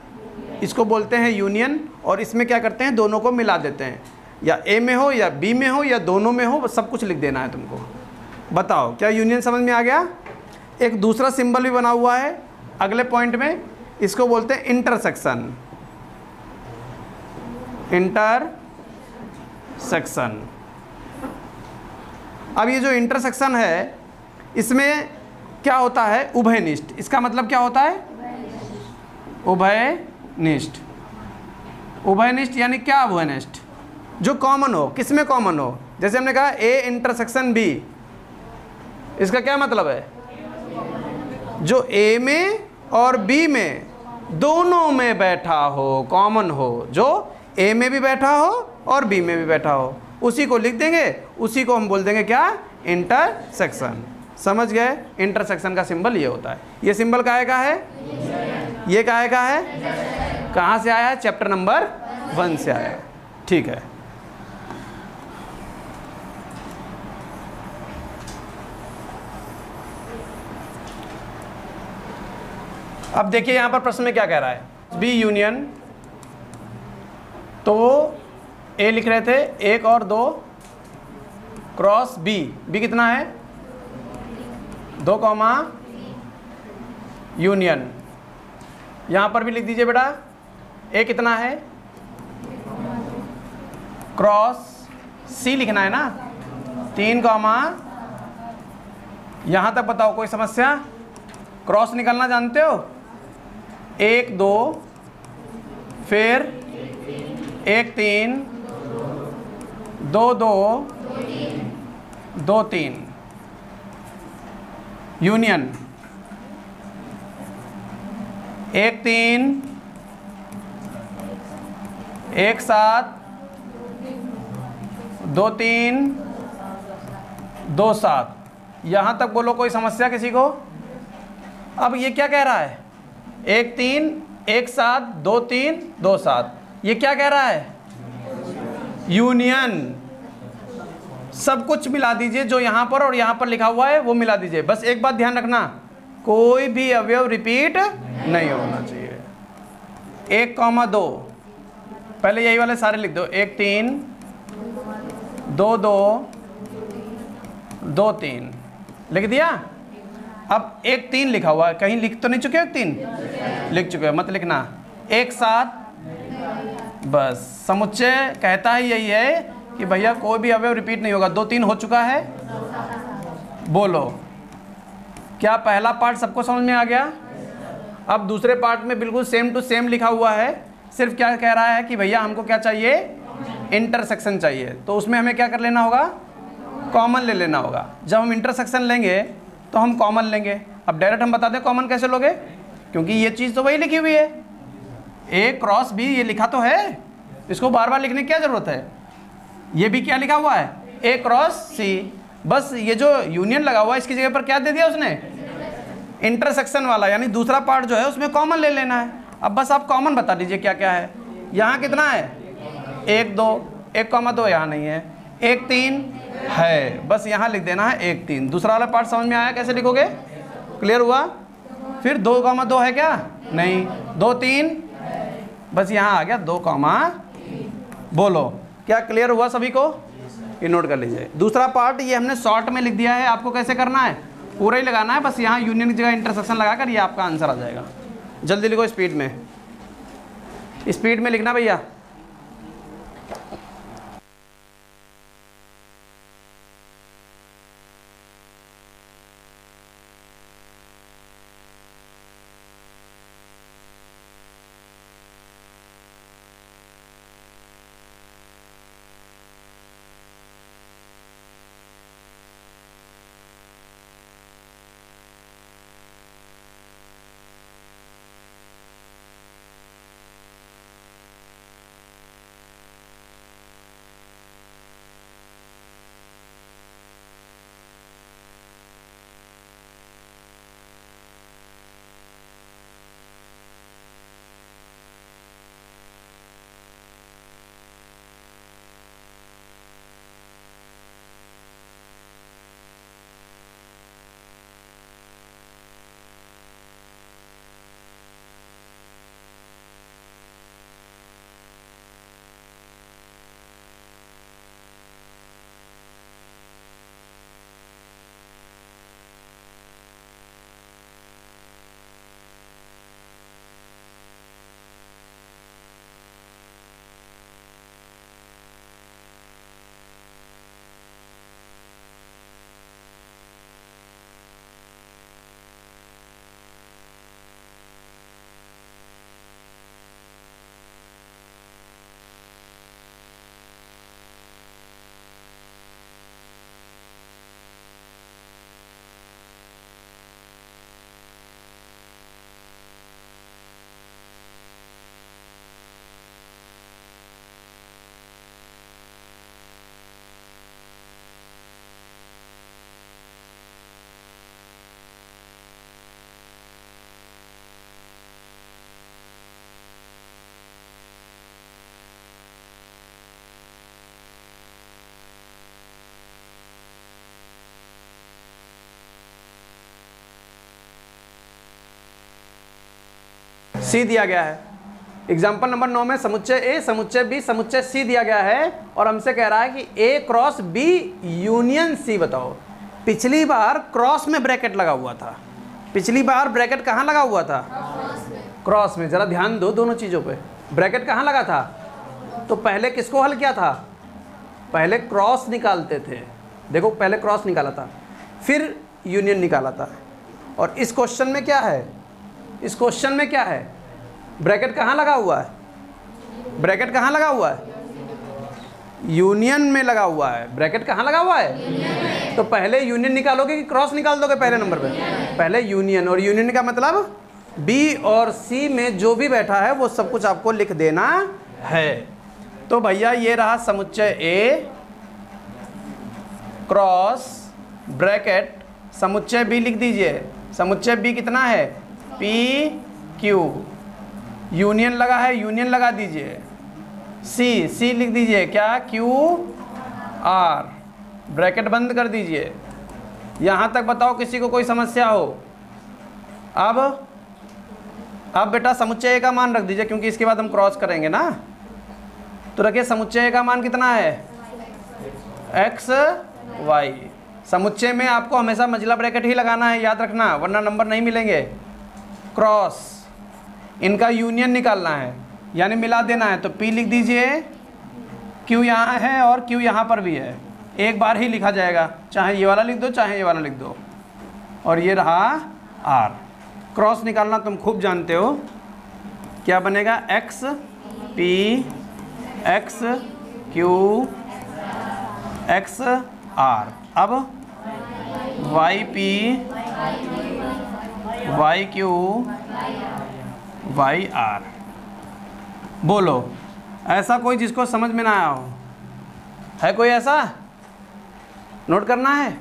इसको बोलते हैं यूनियन, और इसमें क्या करते हैं, दोनों को मिला देते हैं। या ए में हो या बी में हो या दोनों में हो, सब कुछ लिख देना है तुमको। बताओ क्या यूनियन समझ में आ गया? एक दूसरा सिंबल भी बना हुआ है अगले पॉइंट में, इसको बोलते हैं इंटरसेक्शन। इंटरसेक्शन। अब ये जो इंटरसेक्शन है इसमें क्या होता है? उभयनिष्ठ। इसका मतलब क्या होता है? उभयनिष्ठ। उभयनिष्ठ यानी क्या? उभयनिष्ठ जो कॉमन हो। किस में कॉमन हो? जैसे हमने कहा ए इंटरसेक्शन बी, इसका क्या मतलब है? जो ए में और बी में दोनों में बैठा हो, कॉमन हो, जो ए में भी बैठा हो और बी में भी बैठा हो, उसी को लिख देंगे, उसी को हम बोल देंगे क्या? इंटरसेक्शन। समझ गए? इंटरसेक्शन का सिंबल ये होता है। ये सिंबल काहे का है? ये काहे का है? कहाँ से आया है? चैप्टर नंबर 1 से आया है। ठीक है। अब देखिए यहां पर प्रश्न में क्या कह रहा है? बी यूनियन, तो ए लिख रहे थे 1 और 2 क्रॉस बी। बी कितना है? 2 कॉमा यूनियन। यहां पर भी लिख दीजिए बेटा, ए कितना है? क्रॉस सी लिखना है ना, 3 कॉमा। यहां तक बताओ कोई समस्या? क्रॉस निकालना जानते हो? 1 2 फिर 1 3 2 2 2 3 यूनियन। 1 3 1 7 2 3 2 7। यहाँ तक बोलो कोई समस्या किसी को? अब ये क्या कह रहा है? 1 3 1 7 2 3 2 7, ये क्या कह रहा है? यूनियन। सब कुछ मिला दीजिए, जो यहाँ पर और यहाँ पर लिखा हुआ है वो मिला दीजिए। बस एक बात ध्यान रखना, कोई भी अवयव रिपीट नहीं होना चाहिए। 1 कॉमा 2, पहले यही वाले सारे लिख दो। 1 3 2 2 2 3 लिख दिया। अब 1 3 लिखा हुआ है, कहीं लिख तो नहीं चुके हो? 1 3 लिख चुके हो, मत लिखना। 1 7, बस समुच्चय कहता है यही है कि भैया कोई भी अवयव रिपीट नहीं होगा। 2 3 हो चुका है। बोलो क्या पहला पार्ट सबको समझ में आ गया? अब दूसरे पार्ट में बिल्कुल सेम टू सेम लिखा हुआ है, सिर्फ क्या कह रहा है कि भैया हमको क्या चाहिए? इंटरसेक्शन चाहिए। तो उसमें हमें क्या कर लेना होगा? कॉमन ले लेना होगा। जब हम इंटरसेक्शन लेंगे तो हम कॉमन लेंगे। अब डायरेक्ट हम बता दें कॉमन कैसे लोगे, क्योंकि ये चीज़ तो वही लिखी हुई है, ए क्रॉस बी, ये लिखा तो है, इसको बार बार लिखने की क्या ज़रूरत है? ये भी क्या लिखा हुआ है? ए क्रॉस सी। बस ये जो यूनियन लगा हुआ है इसकी जगह पर क्या दे दिया उसने? इंटरसेक्शन वाला, यानी दूसरा पार्ट जो है उसमें कॉमन ले लेना है। अब बस आप कॉमन बता दीजिए क्या क्या है। यहाँ कितना है? 1 2, 1 कॉमा 2 यहाँ नहीं है। 1 3 है, बस यहाँ लिख देना है 1 3। दूसरा वाला पार्ट समझ में आया कैसे लिखोगे? क्लियर हुआ? फिर 2 कॉमा 2 है क्या? नहीं। 2 3, बस यहाँ आ गया 2 कॉमा। बोलो क्या क्लियर हुआ सभी को? ये नोट कर लीजिए। दूसरा पार्ट ये हमने शॉर्ट में लिख दिया है, आपको कैसे करना है? पूरा ही लगाना है, बस यहाँ यूनियन की जगह इंटरसेक्शन लगाकर ये आपका आंसर आ जाएगा। जल्दी लिखो, स्पीड में, स्पीड में लिखना भैया। सी दिया गया है। एग्जाम्पल नंबर 9 में समुच्चय ए, समुच्चय बी, समुच्चय सी दिया गया है और हमसे कह रहा है कि ए क्रॉस बी यूनियन सी बताओ। पिछली बार क्रॉस में ब्रैकेट लगा हुआ था, पिछली बार ब्रैकेट कहाँ लगा हुआ था? क्रॉस में। ज़रा ध्यान दो दोनों चीज़ों पे। ब्रैकेट कहाँ लगा था? तो पहले किसको हल किया था? पहले क्रॉस निकालते थे, देखो पहले क्रॉस निकाला था, फिर यूनियन निकाला था। और इस क्वेश्चन में क्या है? इस क्वेश्चन में क्या है? ब्रैकेट कहाँ लगा हुआ है? ब्रैकेट कहाँ लगा हुआ है? यूनियन में लगा हुआ है। ब्रैकेट कहाँ लगा हुआ है? तो पहले यूनियन निकालोगे कि क्रॉस निकाल दोगे पहले नंबर पे? पहले यूनियन। और यूनियन का मतलब बी और सी में जो भी बैठा है वो सब कुछ आपको लिख देना है। तो भैया ये रहा समुच्चय ए क्रॉस ब्रैकेट समुच्चय बी लिख दीजिए। समुच्चय बी कितना है? P Q. यूनियन लगा है, यूनियन लगा दीजिए। सी, सी लिख दीजिए क्या? Q R. ब्रैकेट बंद कर दीजिए। यहाँ तक बताओ किसी को कोई समस्या हो? अब बेटा समुच्चय ए का मान रख दीजिए क्योंकि इसके बाद हम क्रॉस करेंगे ना। तो रखिए समुच्चय ए का मान कितना है? X y. समुच्चय में आपको हमेशा मंझला ब्रैकेट ही लगाना है, याद रखना, वरना नंबर नहीं मिलेंगे। क्रॉस, इनका यूनियन निकालना है यानी मिला देना है। तो P लिख दीजिए, Q यहाँ है और Q यहाँ पर भी है, एक बार ही लिखा जाएगा, चाहे ये वाला लिख दो चाहे ये वाला लिख दो। और ये रहा R। क्रॉस निकालना तुम खूब जानते हो, क्या बनेगा? X P X Q X R। अब Y P Y Q Y R। बोलो ऐसा कोई जिसको समझ में ना आया हो? है कोई ऐसा? नोट करना है?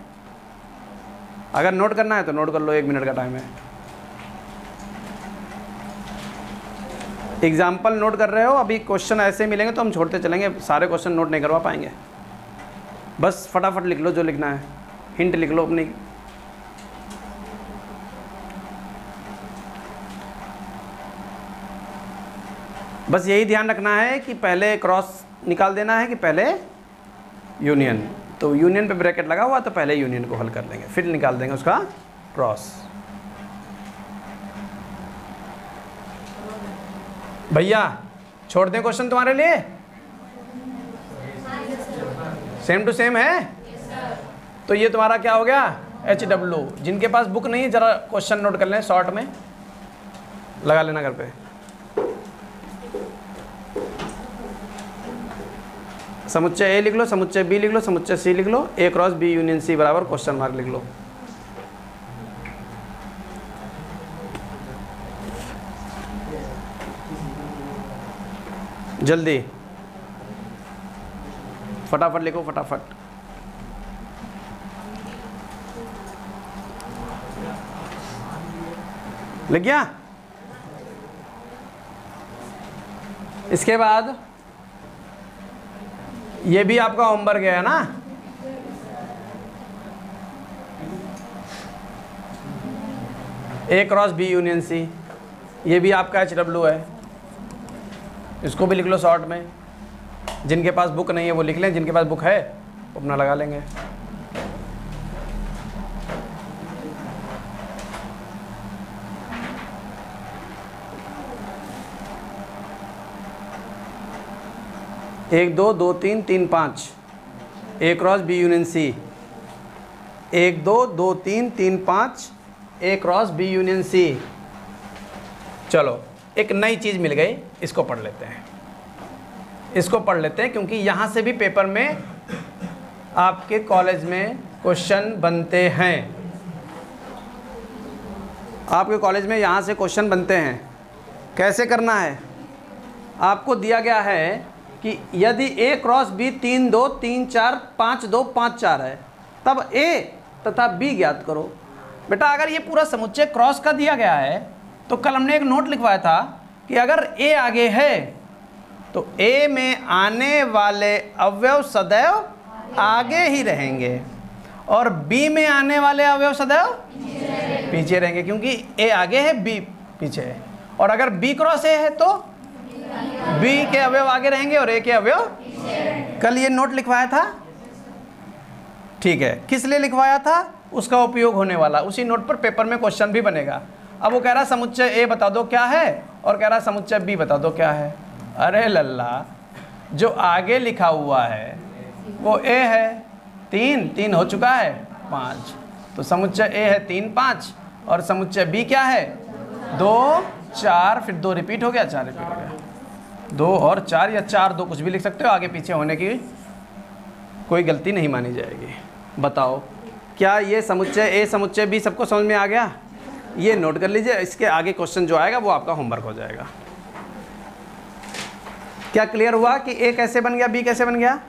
अगर नोट करना है तो नोट कर लो, 1 मिनट का टाइम है। एग्जाम्पल नोट कर रहे हो? अभी क्वेश्चन ऐसे मिलेंगे तो हम छोड़ते चलेंगे, सारे क्वेश्चन नोट नहीं करवा पाएंगे। बस फटाफट लिख लो जो लिखना है, हिंट लिख लो अपनी। बस यही ध्यान रखना है कि पहले क्रॉस निकाल देना है कि पहले यूनियन। तो यूनियन पे ब्रैकेट लगा हुआ तो पहले यूनियन को हल कर लेंगे, फिर निकाल देंगे उसका क्रॉस। भैया छोड़ दें क्वेश्चन तुम्हारे लिए? सेम टू सेम है? तो ये तुम्हारा क्या हो गया? HW। जिनके पास बुक नहीं है जरा क्वेश्चन नोट कर लें, शॉर्ट में लगा लेना घर पे। समुच्चय ए लिख लो, समुच्चय बी लिख लो, समुच्चय सी लिख लो, ए क्रॉस बी यूनियन सी बराबर क्वेश्चन मार्क लिख लो। जल्दी फटाफट लिखो, फटाफट। लिख गया? इसके बाद ये भी आपका होमवर्क है ना? ए क्रॉस बी यूनियन सी, ये भी आपका HW है, इसको भी लिख लो शॉर्ट में। जिनके पास बुक नहीं है वो लिख लें, जिनके पास बुक है वो अपना लगा लेंगे। एक दो दो तीन तीन पाँच, ए क्रॉस बी यूनियन सी। 1 2 2 3 3 5, ए क्रॉस बी यूनियन सी। चलो एक नई चीज़ मिल गई, इसको पढ़ लेते हैं, इसको पढ़ लेते हैं क्योंकि यहाँ से भी पेपर में आपके कॉलेज में क्वेश्चन बनते हैं। आपके कॉलेज में यहाँ से क्वेश्चन बनते हैं। कैसे करना है? आपको दिया गया है कि यदि ए क्रॉस बी 3 2 3 4 5 2 5 4 है तब ए तथा बी ज्ञात करो। बेटा अगर ये पूरा समुच्चय क्रॉस का दिया गया है तो कल हमने एक नोट लिखवाया था कि अगर ए आगे है तो ए में आने वाले अवयव सदैव आगे ही रहेंगे और बी में आने वाले अवयव सदैव पीछे रहेंगे, क्योंकि ए आगे है बी पीछे है। और अगर बी क्रॉस ए है तो बी के अवयव आगे रहेंगे और ए के अवयव। कल ये नोट लिखवाया था, ठीक है, किस लिए लिखवाया था? उसका उपयोग होने वाला, उसी नोट पर पेपर में क्वेश्चन भी बनेगा। अब वो कह रहा समुच्चय ए बता दो क्या है और कह रहा समुच्चय बी बता दो क्या है। अरे लल्ला, जो आगे लिखा हुआ है वो ए है, 3 3 हो चुका है 5, तो समुच्चय ए है 3 5 और समुच्चय बी क्या है 2 4, फिर 2 रिपीट हो गया, 4 रिपीट हो गया, 2 और 4 या 4 2 कुछ भी लिख सकते हो, आगे पीछे होने की कोई गलती नहीं मानी जाएगी। बताओ क्या ये समुच्चय ए समुच्चय बी सबको समझ में आ गया? ये नोट कर लीजिए, इसके आगे क्वेश्चन जो आएगा वो आपका होमवर्क हो जाएगा। क्या क्लियर हुआ कि ए कैसे बन गया, बी कैसे बन गया?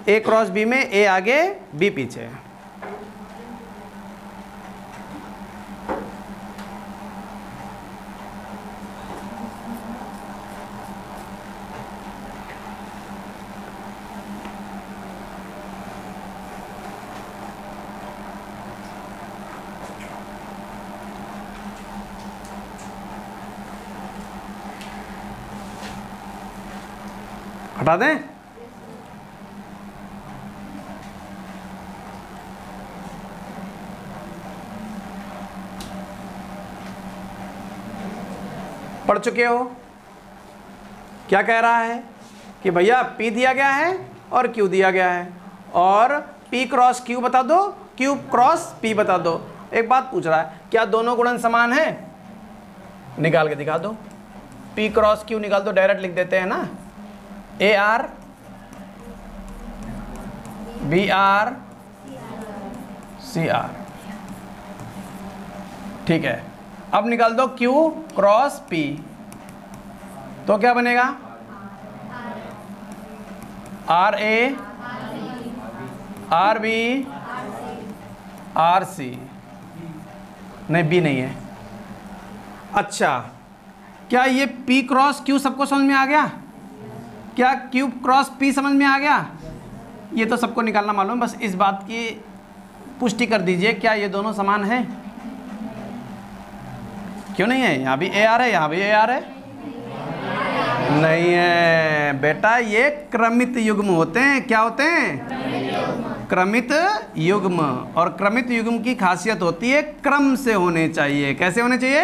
ए क्रॉस बी में ए आगे बी पीछे। हटा दें? पढ़ चुके हो? क्या कह रहा है कि भैया P दिया गया है और Q दिया गया है और P क्रॉस Q बता दो, Q क्रॉस P बता दो। एक बात पूछ रहा है, क्या दोनों गुणन समान है? निकाल के दिखा दो। P क्रॉस Q निकाल दो, डायरेक्ट लिख देते हैं ना, AR BR CR, ठीक है। अब निकाल दो Q क्रॉस P, तो क्या बनेगा? RA RB RC, नहीं B नहीं है। अच्छा, क्या ये P क्रॉस Q सबको समझ में आ गया? क्या Q क्रॉस P समझ में आ गया? ये तो सबको निकालना मालूम है, बस इस बात की पुष्टि कर दीजिए, क्या ये दोनों समान हैं? क्यों नहीं है? यहाँ भी AR है, यहाँ भी AR है, नहीं है बेटा, ये क्रमित युग्म होते हैं। क्या होते हैं? क्रमित युग्म। और क्रमित युग्म की खासियत होती है क्रम से होने चाहिए। कैसे होने चाहिए?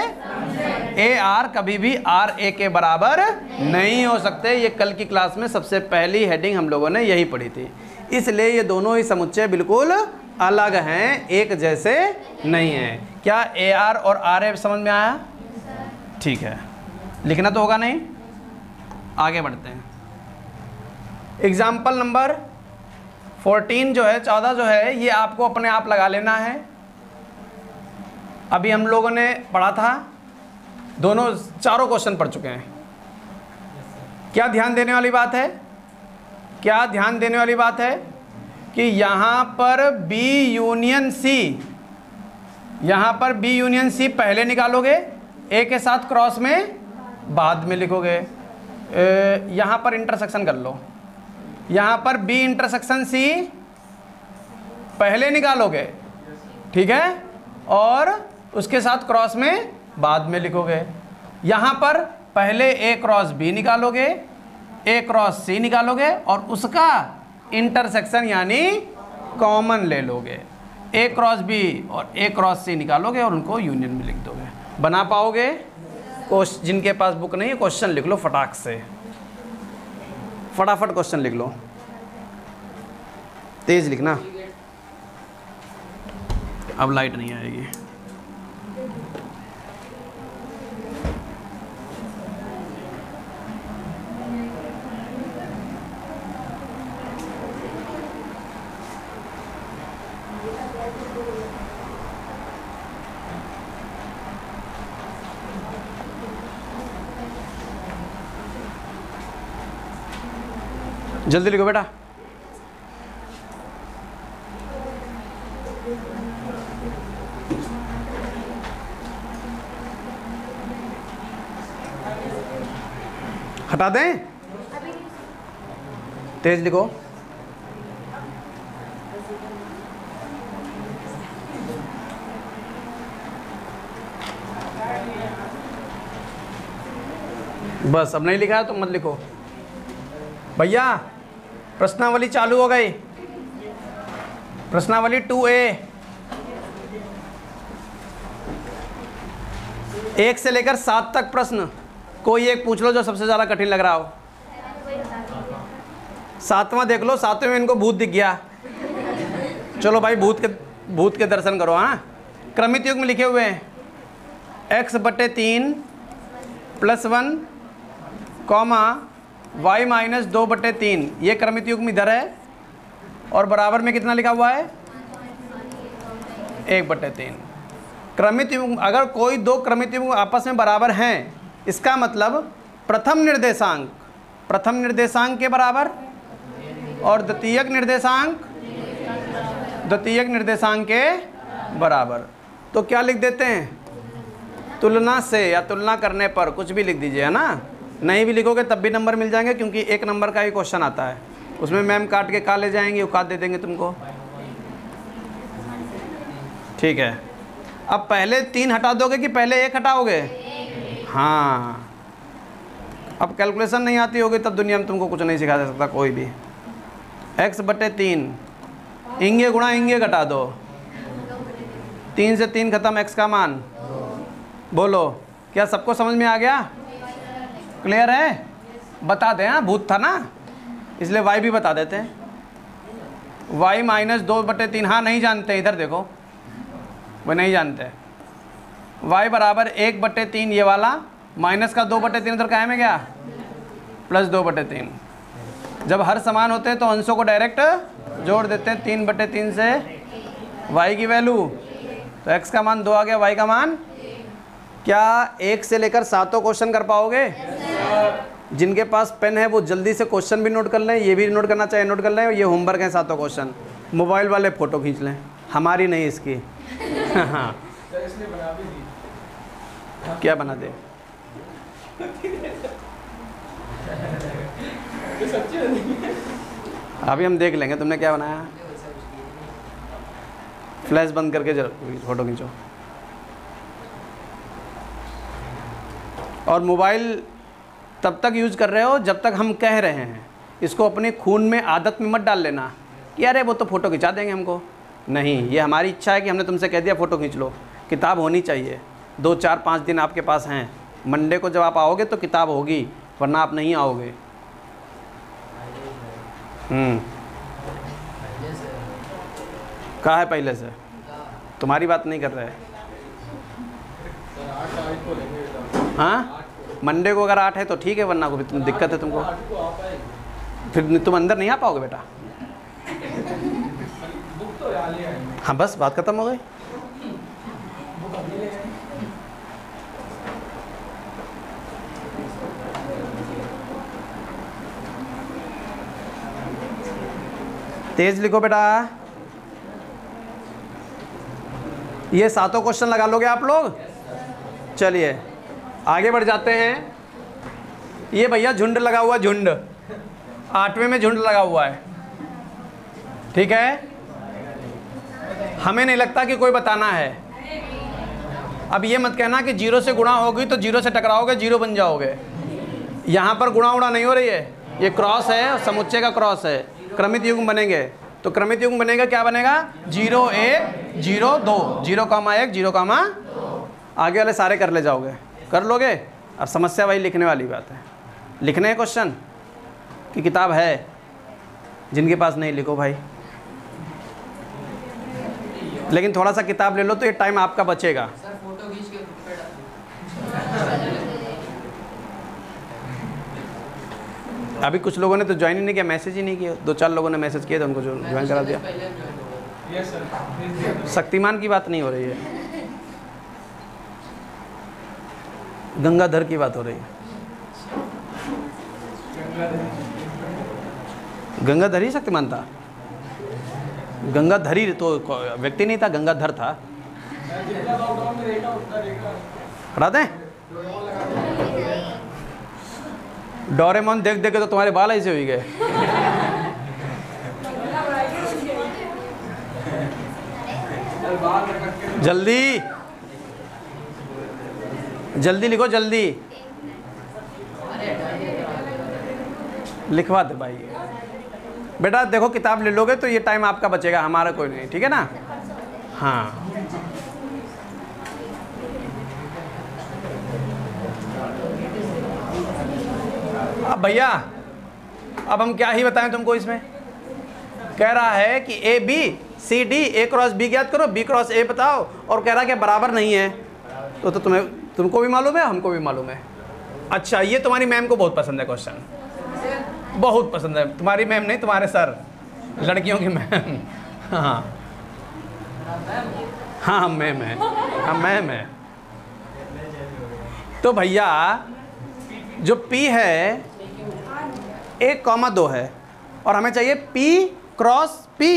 AR कभी भी RA के बराबर नहीं हो सकते। ये कल की क्लास में सबसे पहली हेडिंग हम लोगों ने यही पढ़ी थी। इसलिए ये दोनों ही समुच्चय बिल्कुल अलग हैं, एक जैसे नहीं है। क्या AR और RA समझ में आया? ठीक है, लिखना तो होगा नहीं। आगे बढ़ते हैं। एग्जाम्पल नंबर 14 जो है, 14 जो है, ये आपको अपने आप लगा लेना है। अभी हम लोगों ने पढ़ा था, दोनों चारों क्वेश्चन पढ़ चुके हैं। क्या ध्यान देने वाली बात है? क्या ध्यान देने वाली बात है कि यहाँ पर B यूनियन C, यहाँ पर B यूनियन C पहले निकालोगे, A के साथ क्रॉस में बाद में लिखोगे। यहाँ पर इंटरसेक्शन कर लो, यहाँ पर B इंटरसेक्शन C पहले निकालोगे, ठीक है, और उसके साथ क्रॉस में बाद में लिखोगे। यहाँ पर पहले A क्रॉस B निकालोगे, A क्रॉस C निकालोगे और उसका इंटरसेक्शन यानी कॉमन ले लोगे। A क्रॉस B और A क्रॉस C निकालोगे और उनको यूनियन में लिख दोगे। बना पाओगे? जिनके पास बुक नहीं है, क्वेश्चन लिख लो फटाक से, फटाफट क्वेश्चन लिख लो, तेज लिखना, अब लाइट नहीं आएगी। जल्दी लिखो बेटा। हटा दें? तेज लिखो। बस अब नहीं लिखा है तो मत लिखो भैया। प्रश्नावली चालू हो गई। प्रश्नावली 2A 1 से लेकर 7 तक प्रश्न कोई एक पूछ लो जो सबसे ज़्यादा कठिन लग रहा हो। 7वां देख लो, 7वें में इनको भूत दिख गया। चलो भाई भूत के दर्शन करो। हाँ, क्रमित युग में लिखे हुए हैं x/3 + 1 कॉमा y - 2/3। ये क्रमित युग में इधर है और बराबर में कितना लिखा हुआ है 1/3। क्रमित युग, अगर कोई दो क्रमित युग आपस में बराबर हैं, इसका मतलब प्रथम निर्देशांक के बराबर और द्वितीयक निर्देशांक के बराबर। तो क्या लिख देते हैं, तुलना से या तुलना करने पर कुछ भी लिख दीजिए, है ना। नहीं भी लिखोगे तब भी नंबर मिल जाएंगे, क्योंकि 1 नंबर का ही क्वेश्चन आता है। उसमें मैम काट के ले जाएंगे, वो काट दे देंगे तुमको। ठीक है, अब पहले 3 हटा दोगे कि पहले 1 हटाओगे? हाँ, अब कैलकुलेशन नहीं आती होगी तब दुनिया में तुमको कुछ नहीं सिखा सकता कोई भी। x/3 इंगे गुणा इंगे घटा दो, 3 से 3 खत्म, x का मान बोलो। क्या सबको समझ में आ गया? क्लियर है? बता दें, हाँ भूत था ना इसलिए y भी बता देते हैं। y - 2/3। हाँ नहीं जानते, इधर देखो, वो नहीं जानते। y बराबर 1/3 ये वाला, माइनस का 2/3 उधर काहे में गया प्लस 2/3। जब हर समान होते हैं तो अंशों को डायरेक्ट जोड़ देते हैं। 3/3 से y की वैल्यू, तो x का मान 2 आ गया, y का मान। क्या 1 से लेकर 7 क्वेश्चन कर पाओगे? जिनके पास पेन है वो जल्दी से क्वेश्चन भी नोट कर लें, ये भी नोट करना चाहिए, नोट कर लें। ये होमवर्क है 7 क्वेश्चन। मोबाइल वाले फ़ोटो खींच लें, हमारी नहीं इसकी। हाँ क्या बना दे? अभी हम देख लेंगे तुमने क्या बनाया। फ्लैश बंद करके फ़ोटो खींचो। और मोबाइल तब तक यूज़ कर रहे हो जब तक हम कह रहे हैं। इसको अपने खून में, आदत में मत डाल लेना कि अरे वो तो फ़ोटो खिंचा देंगे हमको। नहीं, ये हमारी इच्छा है कि हमने तुमसे कह दिया फ़ोटो खींच लो। किताब होनी चाहिए। 2, 4, 5 दिन आपके पास हैं। मंडे को जब आप आओगे तो किताब होगी, वरना आप नहीं आओगे। कहा है पहले से? तुम्हारी बात नहीं कर रहे। हाँ, मंडे को अगर 8 है तो ठीक है, वरना को भी तुम दिक्कत है तुमको। फिर तुम अंदर नहीं आ पाओगे बेटा। हाँ बस बात खत्म हो गई। तेज लिखो बेटा। ये 7 क्वेश्चन लगा लोगे आप लोग? चलिए आगे बढ़ जाते हैं। ये भैया झुंड लगा हुआ, झुंड 8वें में झुंड लगा हुआ है। ठीक है, हमें नहीं लगता कि कोई बताना है। अब ये मत कहना कि 0 से गुणा होगी तो 0 से टकराओगे, 0 बन जाओगे। यहाँ पर गुणा उड़ा नहीं हो रही है, ये क्रॉस है, समुच्चय का क्रॉस है। क्रमित युग्म बनेंगे तो क्रमित युग्म बनेगा, क्या बनेगा 0, 1, 0, 2, 0,1, 0, आगे वाले सारे कर ले जाओगे, कर लोगे। अब समस्या वही लिखने वाली बात है। लिखने हैं क्वेश्चन की किताब है, जिनके पास नहीं लिखो भाई। लेकिन थोड़ा सा किताब ले लो तो ये टाइम आपका बचेगा। सर फोटो खींच के अभी कुछ लोगों ने तो ज्वाइन ही नहीं किया, मैसेज ही नहीं किया। 2-4 लोगों ने मैसेज किया तो उनको जो ज्वाइन करा दिया। शक्तिमान की बात नहीं हो रही है, गंगाधर की बात हो रही है। गंगाधर ही शक्तिमान था? गंगाधरी तो व्यक्ति नहीं था, गंगाधर था। हटा दें? डोरेमोन देख देख के तो तुम्हारे बाल ऐसे हो गए। जल्दी जल्दी लिखो, जल्दी। लिखवा दे भाई। बेटा देखो किताब ले लोगे तो ये टाइम आपका बचेगा, हमारा कोई नहीं, ठीक है ना। हाँ अब भैया अब हम क्या ही बताएं तुमको, इसमें कह रहा है कि A B C D, A cross B ज्ञात करो, बी क्रॉस ए बताओ, और कह रहा है कि बराबर नहीं है। तो तुमको भी मालूम है, हमको भी मालूम है। अच्छा ये तुम्हारी मैम को बहुत पसंद है क्वेश्चन, बहुत पसंद है। तुम्हारी मैम नहीं, तुम्हारे सर, लड़कियों की मैम। हाँ हाँ मैम है, हाँ मैम है। तो भैया जो P है 1,2 है और हमें चाहिए P cross P,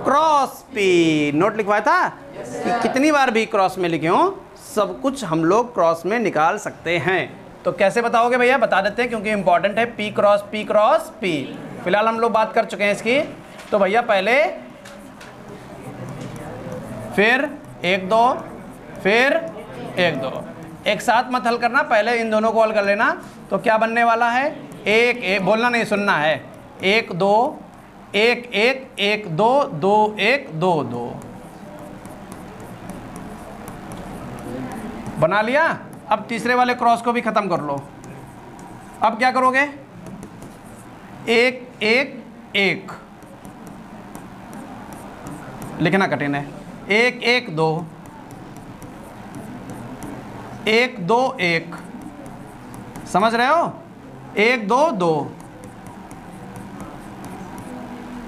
cross P। Note लिखवाया था कि कितनी बार भी क्रॉस में लिखे हो, सब कुछ हम लोग क्रॉस में निकाल सकते हैं। तो कैसे बताओगे भैया, बता देते हैं क्योंकि इंपॉर्टेंट है। P cross P। फिलहाल हम लोग बात कर चुके हैं इसकी। तो भैया पहले फिर 1 2 फिर 1 2, एक साथ मत हल करना, पहले इन दोनों को हल कर लेना। तो क्या बनने वाला है, 1 1, बोलना नहीं सुनना है, 1 2 1 1 1 2 2 1 2 2 बना लिया। अब तीसरे वाले क्रॉस को भी खत्म कर लो। अब क्या करोगे, 1 1 1 लिखना कठिन है, 1 1 2 1 2 1, समझ रहे हो, 1 2 2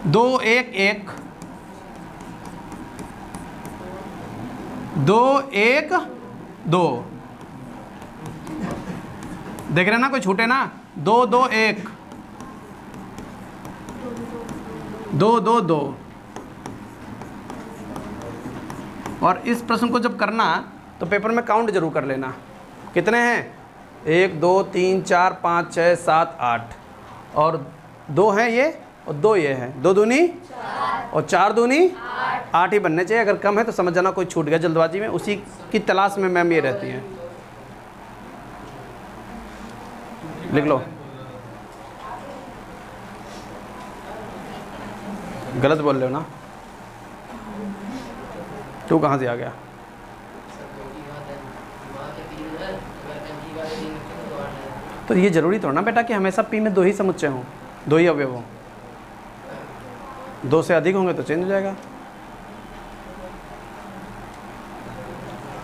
2 1 1 2 1 2, देख रहे ना, कोई छूटे ना, 2 2 1 2 2 2। और इस प्रश्न को जब करना तो पेपर में काउंट जरूर कर लेना, कितने हैं, 1 2 3 4 5 6 7 8, और 2 हैं ये और 2 ये हैं, 2 दूनी 4 और 4 दूनी 8 ही बनने चाहिए। अगर कम है तो समझ जाना कोई छूट गया जल्दबाजी में, उसी की तलाश में मैम ये रहती हैं। लिख लो, गलत बोल रहे हो ना, 2 कहाँ से आ गया। तो ये जरूरी थोड़ा ना बेटा कि हमेशा P में 2 ही समुच्चय हों, 2 ही अवयव हों, 2 से अधिक होंगे तो चेंज हो जाएगा।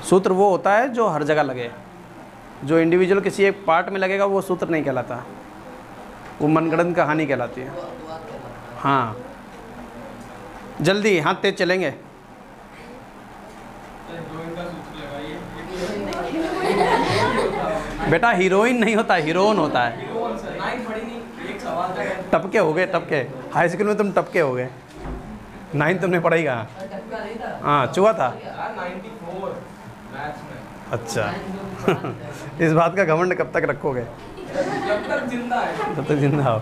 सूत्र वो होता है जो हर जगह लगे, जो इंडिविजुअल किसी एक पार्ट में लगेगा वो सूत्र नहीं कहलाता, वो मनगढ़ंत कहानी कहलाती है। हाँ जल्दी, हाथ तेज चलेंगे। बेटा हीरोइन नहीं होता, हीरोइन होता है। टपके हो गए, टपके, हाई स्कूल में तुम टपके हो गए, 9 तुमने पढ़ाई कहाँ। हाँ चुआ था। अच्छा इस बात का घमंड कब तक रखोगे, जब तक जिंदा है, जब तक जिंदा हो।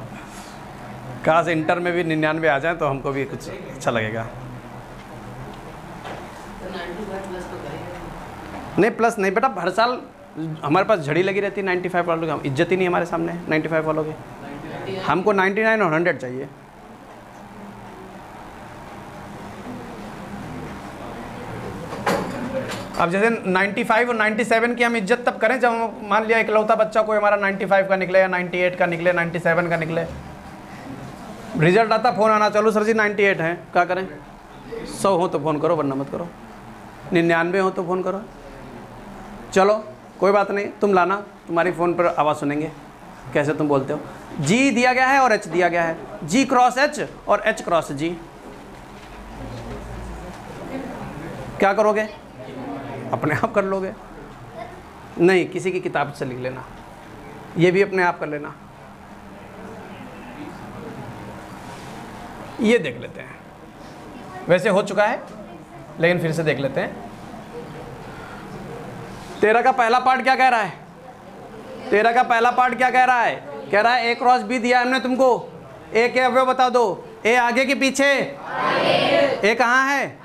काश इंटर में भी 99 आ जाए तो हमको भी कुछ अच्छा लगेगा। नहीं प्लस नहीं बेटा, हर साल हमारे पास झड़ी लगी रहती है 95 वालों की, इज्जत ही नहीं हमारे सामने 95 वालों की। हमको 99 और 100 चाहिए। अब जैसे 95 और 97 की हम इज्जत तब करें जब हम मान लिया इकलौता बच्चा कोई हमारा 95 का निकले या 98 का निकले, 97 का निकले, रिजल्ट आता फ़ोन आना, चलो सर जी 98 है, क्या करें। 100 हो तो फ़ोन करो वरना मत करो, 99 हो तो फ़ोन करो। चलो कोई बात नहीं, तुम लाना, तुम्हारी फ़ोन पर आवाज़ सुनेंगे कैसे तुम बोलते हो। जी दिया गया है और एच दिया गया है, जी क्रॉस एच और एच क्रॉस जी। क्या करोगे, अपने आप कर लोगे, नहीं किसी की किताब से लिख लेना, ये भी अपने आप कर लेना। ये देख लेते हैं, वैसे हो चुका है लेकिन फिर से देख लेते हैं। 13 का पहला पार्ट क्या कह रहा है, 13 का पहला पार्ट क्या कह रहा है, कह रहा है ए क्रॉस बी दिया हमने तुमको, ए के अवयव बता दो, ए आगे के पीछे, ए कहाँ है,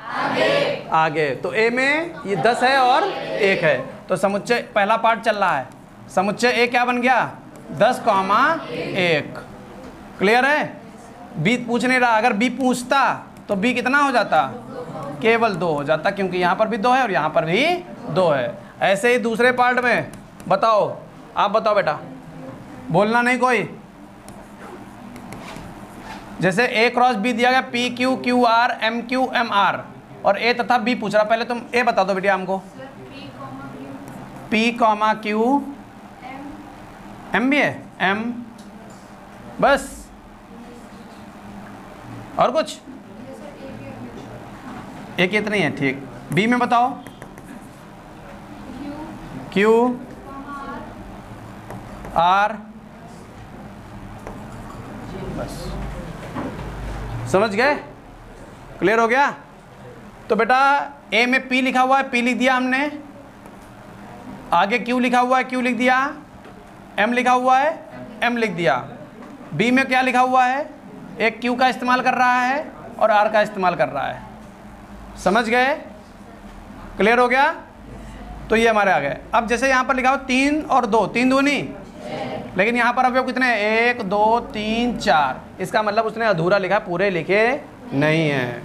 आगे। तो ए में ये 10 है और 1 है, तो समुच्चय पहला पार्ट चल रहा है, समुच्चय ए क्या बन गया 10, 1। क्लियर है? बी पूछ नहीं रहा, अगर बी पूछता तो बी कितना हो जाता? केवल 2 हो जाता, क्योंकि यहाँ पर भी 2 है और यहाँ पर भी 2 है। ऐसे ही दूसरे पार्ट में बताओ, आप बताओ बेटा, बोलना नहीं कोई। जैसे ए क्रॉस बी दिया गया, P Q Q R M Q M R, और ए तथा बी पूछ रहा। पहले तुम ए बता दो बेटा हमको। पी कॉमा क्यू एम भी है, एम बस, और कुछ एक इतनी है, ठीक। बी में बताओ, क्यू आर, बस, समझ गए? क्लियर हो गया? तो बेटा ए में पी लिखा हुआ है, पी लिख दिया हमने, आगे क्यू लिखा हुआ है, क्यू लिख दिया, एम लिखा हुआ है, एम लिख दिया। बी में क्या लिखा हुआ है? एक क्यू का इस्तेमाल कर रहा है और आर का इस्तेमाल कर रहा है। समझ गए? क्लियर हो गया? तो ये हमारे आ गए। अब जैसे यहाँ पर लिखा हो 3 और 2, 3 दूनी, लेकिन यहाँ पर अवयव कितने हैं? 1 2 3 4। इसका मतलब उसने अधूरा लिखा, पूरे लिखे नहीं है।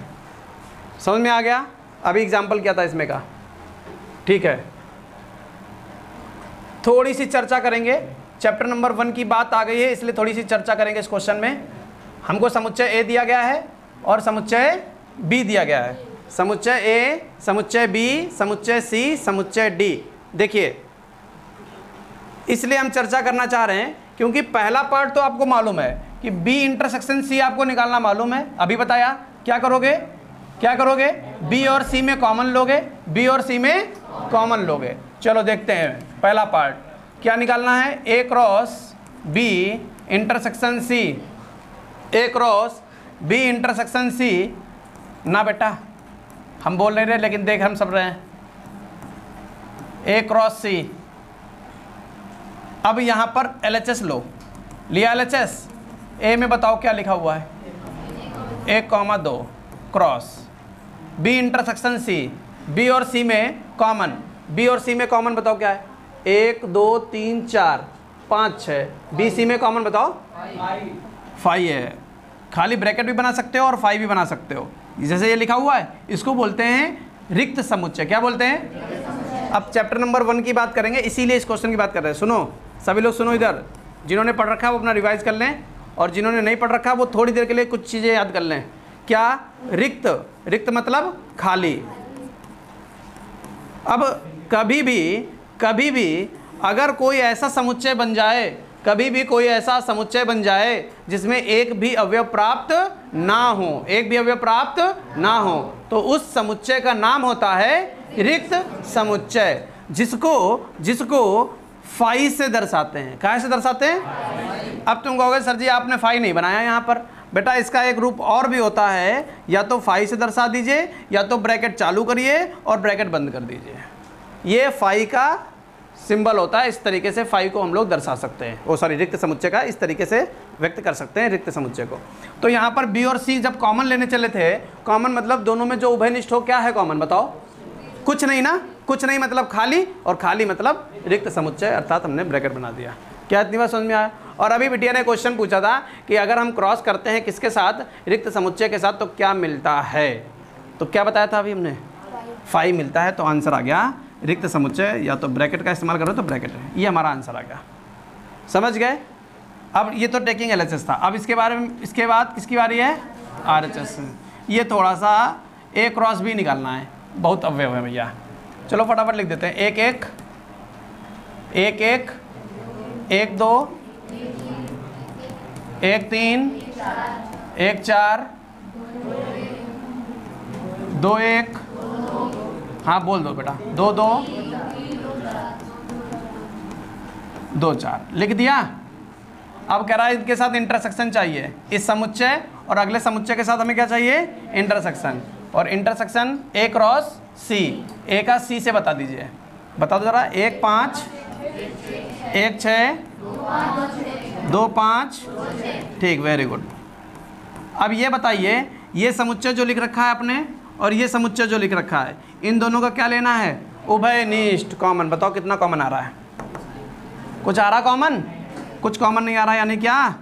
समझ में आ गया? अभी एग्जाम्पल क्या था इसमें का, ठीक है। थोड़ी सी चर्चा करेंगे, चैप्टर नंबर 1 की बात आ गई है, इसलिए थोड़ी सी चर्चा करेंगे इस क्वेश्चन में। हमको समुच्चय ए दिया गया है और समुच्चय बी दिया गया है। समुच्चय ए, समुच्चय बी, समुच्चय सी, समुच्चय डी। देखिए, इसलिए हम चर्चा करना चाह रहे हैं क्योंकि पहला पार्ट तो आपको मालूम है कि बी इंटरसेक्शन सी आपको निकालना मालूम है। अभी बताया क्या करोगे, क्या करोगे? बी और सी में कॉमन लोगे, बी और सी में कॉमन लोगे। चलो देखते हैं पहला पार्ट क्या निकालना है। ए क्रॉस बी इंटरसेक्शन सी, ए क्रॉस बी इंटरसेक्शन सी। ना बेटा हम बोल नहीं रहे, लेकिन देख हम सब रहे हैं। ए क्रॉस सी। अब यहाँ पर LHS लो, लिया LHS। ए में बताओ क्या लिखा हुआ है? 1,2 cross B intersection C. B और सी में कॉमन, बी और सी में कॉमन बताओ क्या है? 1 2 3 4 5 6। बी सी में कॉमन बताओ 5 है। खाली ब्रैकेट भी बना सकते हो और 5 भी बना सकते हो। जैसे ये लिखा हुआ है, इसको बोलते हैं रिक्त समुच्चय। क्या बोलते हैं? अब चैप्टर नंबर 1 की बात करेंगे, इसीलिए इस क्वेश्चन की बात कर रहे हैं। सुनो सभी लोग, सुनो इधर। जिन्होंने पढ़ रखा है वो अपना रिवाइज कर लें, और जिन्होंने नहीं पढ़ रखा वो थोड़ी देर के लिए कुछ चीज़ें याद कर लें। क्या? रिक्त। रिक्त मतलब खाली। अब कभी भी अगर कोई ऐसा समुच्चय बन जाए, कभी भी कोई ऐसा समुच्चय बन जाए जिसमें एक भी अवयव प्राप्त ना हो, एक भी अवयव प्राप्त ना हो, तो उस समुच्चय का नाम होता है रिक्त समुच्चय, जिसको फाई से दर्शाते हैं। काहे से दर्शाते हैं? अब तुम कहोगे सर जी आपने फाई नहीं बनाया यहाँ पर। बेटा इसका एक रूप और भी होता है, या तो फाई से दर्शा दीजिए, या तो ब्रैकेट चालू करिए और ब्रैकेट बंद कर दीजिए। ये फाई का सिंबल होता है। इस तरीके से फाई को हम लोग दर्शा सकते हैं, रिक्त समुच्चय का इस तरीके से व्यक्त कर सकते हैं रिक्त समुच्चय को। तो यहाँ पर बी और सी जब कॉमन लेने चले थे, कॉमन मतलब दोनों में जो उभयनिष्ठ हो, क्या है कॉमन बताओ? कुछ नहीं ना, कुछ नहीं मतलब खाली, और खाली मतलब रिक्त समुच्चय, अर्थात हमने ब्रैकेट बना दिया। क्या इतनी बात समझ में आया? और अभी बिटिया ने क्वेश्चन पूछा था कि अगर हम क्रॉस करते हैं किसके साथ? रिक्त समुच्चय के साथ, तो क्या मिलता है? तो क्या बताया था अभी हमने? फाई मिलता है। तो आंसर आ गया रिक्त समुच्चय, या तो ब्रैकेट का इस्तेमाल करो तो ब्रैकेट है। ये हमारा आंसर आ गया। समझ गए? अब ये तो टेकिंग LHS था। अब इसके बारे में, इसके बाद किसकी बारी है? RHS। ये थोड़ा सा ए क्रॉस बी निकालना है, बहुत अवयव है भैया। चलो फटाफट लिख देते हैं। 1 1 1 1 1 2 1 3 1 4 2 1। हाँ बोल दो बेटा। 2 2 2 4 लिख दिया। अब कह रहा है इनके साथ इंटरसेक्शन चाहिए, इस समुच्चय और अगले समुच्चय के साथ हमें क्या चाहिए? इंटरसेक्शन। और इंटरसेक्शन ए क्रॉस सी। ए का सी से बता दीजिए, बता दो जरा। 1 5 1 6 2 5। ठीक, वेरी गुड। अब ये बताइए, ये समुच्चय जो लिख रखा है आपने और ये समुच्चय जो लिख रखा है, इन दोनों का क्या लेना है? उभयनिष्ठ कॉमन। बताओ कितना कॉमन आ रहा है? कुछ आ रहा कॉमन? कुछ कॉमन नहीं आ रहा, यानी क्या?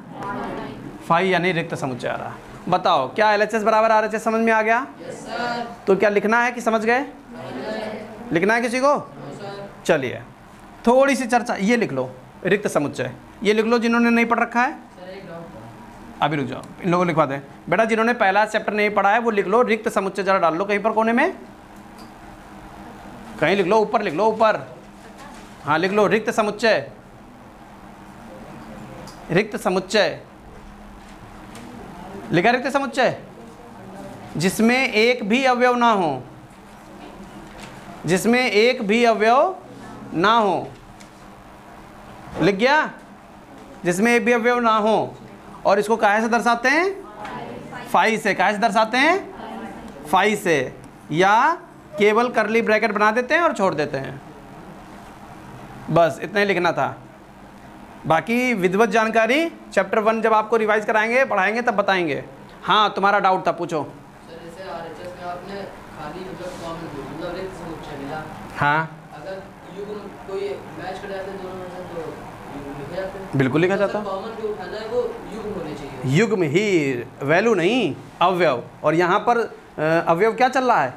फाई यानी रिक्त समुच्चय आ रहा। बताओ क्या LHS बराबर RHS समझ में आ गया? Yes sir. तो क्या लिखना है कि समझ गए? लिखना है किसी को? चलिए थोड़ी सी चर्चा, ये लिख लो रिक्त समुच्चय, ये लिख लो जिन्होंने नहीं पढ़ रखा है। सर एक डाउट था। अभी रुक जाओ, इन लोगों को लिखवा दें। बेटा जिन्होंने पहला चैप्टर नहीं पढ़ा है वो लिख लो रिक्त समुच्चय, जरा डाल लो कहीं पर कोने में, कहीं लिख लो, ऊपर लिख लो, ऊपर। हाँ लिख लो रिक्त समुच्चय, रिक्त समुच्चय लिखा, रिक्त समुच्चय जिसमें एक भी अवयव ना हो, जिसमें एक भी अवयव ना हो, लिख गया? जिसमें एक भी अवयव ना हो। और इसको काहे से दर्शाते हैं? फाई से। काहे से दर्शाते हैं? फाई से, या केवल करली ब्रैकेट बना देते हैं और छोड़ देते हैं। बस इतना ही लिखना था। बाकी विधिवत जानकारी चैप्टर 1 जब आपको रिवाइज कराएंगे, पढ़ाएंगे, तब बताएंगे। हाँ तुम्हारा डाउट था, पूछो। सर जैसे RHS में आपने खाली मतलब रिक्त समुच्चय मिला, हाँ अगर युग्म कोई मैच कर जाते हैं दोनों में से तो युग्म लिखे जाते हैं। बिल्कुल लिखा तो जाता। सर कॉमन जो उठाना है वो युग्म होने चाहिए। युग्म ही, वैल्यू नहीं, अवयव। और यहाँ पर अवयव क्या चल रहा है?